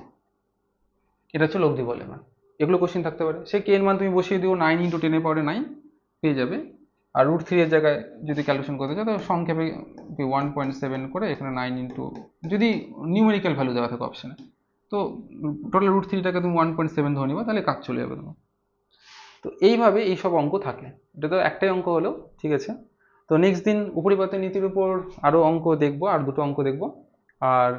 এটা হচ্ছে লব্ধি বলের মান। এগুলো কোশ্চেন থাকতে পারে, সে কে এর মান তুমি বসিয়ে দিও 9 × 10⁻৯ পেয়ে যাবে, আর √3 এর জায়গায় যদি ক্যালকুলেশন করতে চাও তো সংক্ষেপে 1.7 করে এখানে 9 যদি নিউমেরিক্যাল ভ্যালু দেওয়া থাকে অপশানে, তো টোটাল √3টাকে তুমি 1.7 ধরে নিবা, তাহলে কাজ চলে যাবে তোমার। তো এইভাবে এইসব অঙ্ক থাকে, এটা তো একটাই অঙ্ক হলো, ঠিক আছে। তো নেক্সট দিন উপরিপাতের নীতির উপর আরও অঙ্ক দেখবো, আর দুটো অঙ্ক দেখবো। আর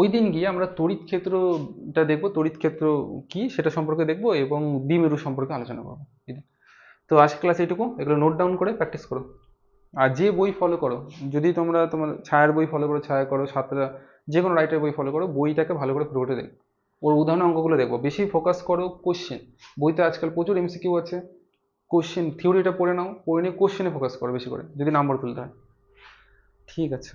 ওই দিন গিয়ে আমরা তড়িৎ ক্ষেত্রটা দেখবো, তড়িৎ ক্ষেত্র কি সেটা সম্পর্কে দেখবো, এবং দ্বিমেরু সম্পর্কে আলোচনা করবো। তো আজকে ক্লাস এইটুকু, এগুলো নোট ডাউন করে প্র্যাকটিস করো। আর যে বই ফলো করো, যদি তোমরা তোমার ছায়ার বই ফলো করো, ছায়া করো, সাতটা যে কোনো রাইটার বই ফলো করো, বইটাকে ভালো করে পুরোটা দেখো, ওর উদাহরণ অঙ্কগুলো দেখবো, বেশি ফোকাস করো কোশ্চেন। বইতে আজকাল প্রচুর এমসিকিউ আছে, কোশ্চেন থিওরিটা পড়ে নাও, পড়ে নিয়ে কোশ্চেনে ফোকাস করো বেশি করে, যদি নাম্বার তুলতে হয়। ঠিক আছে।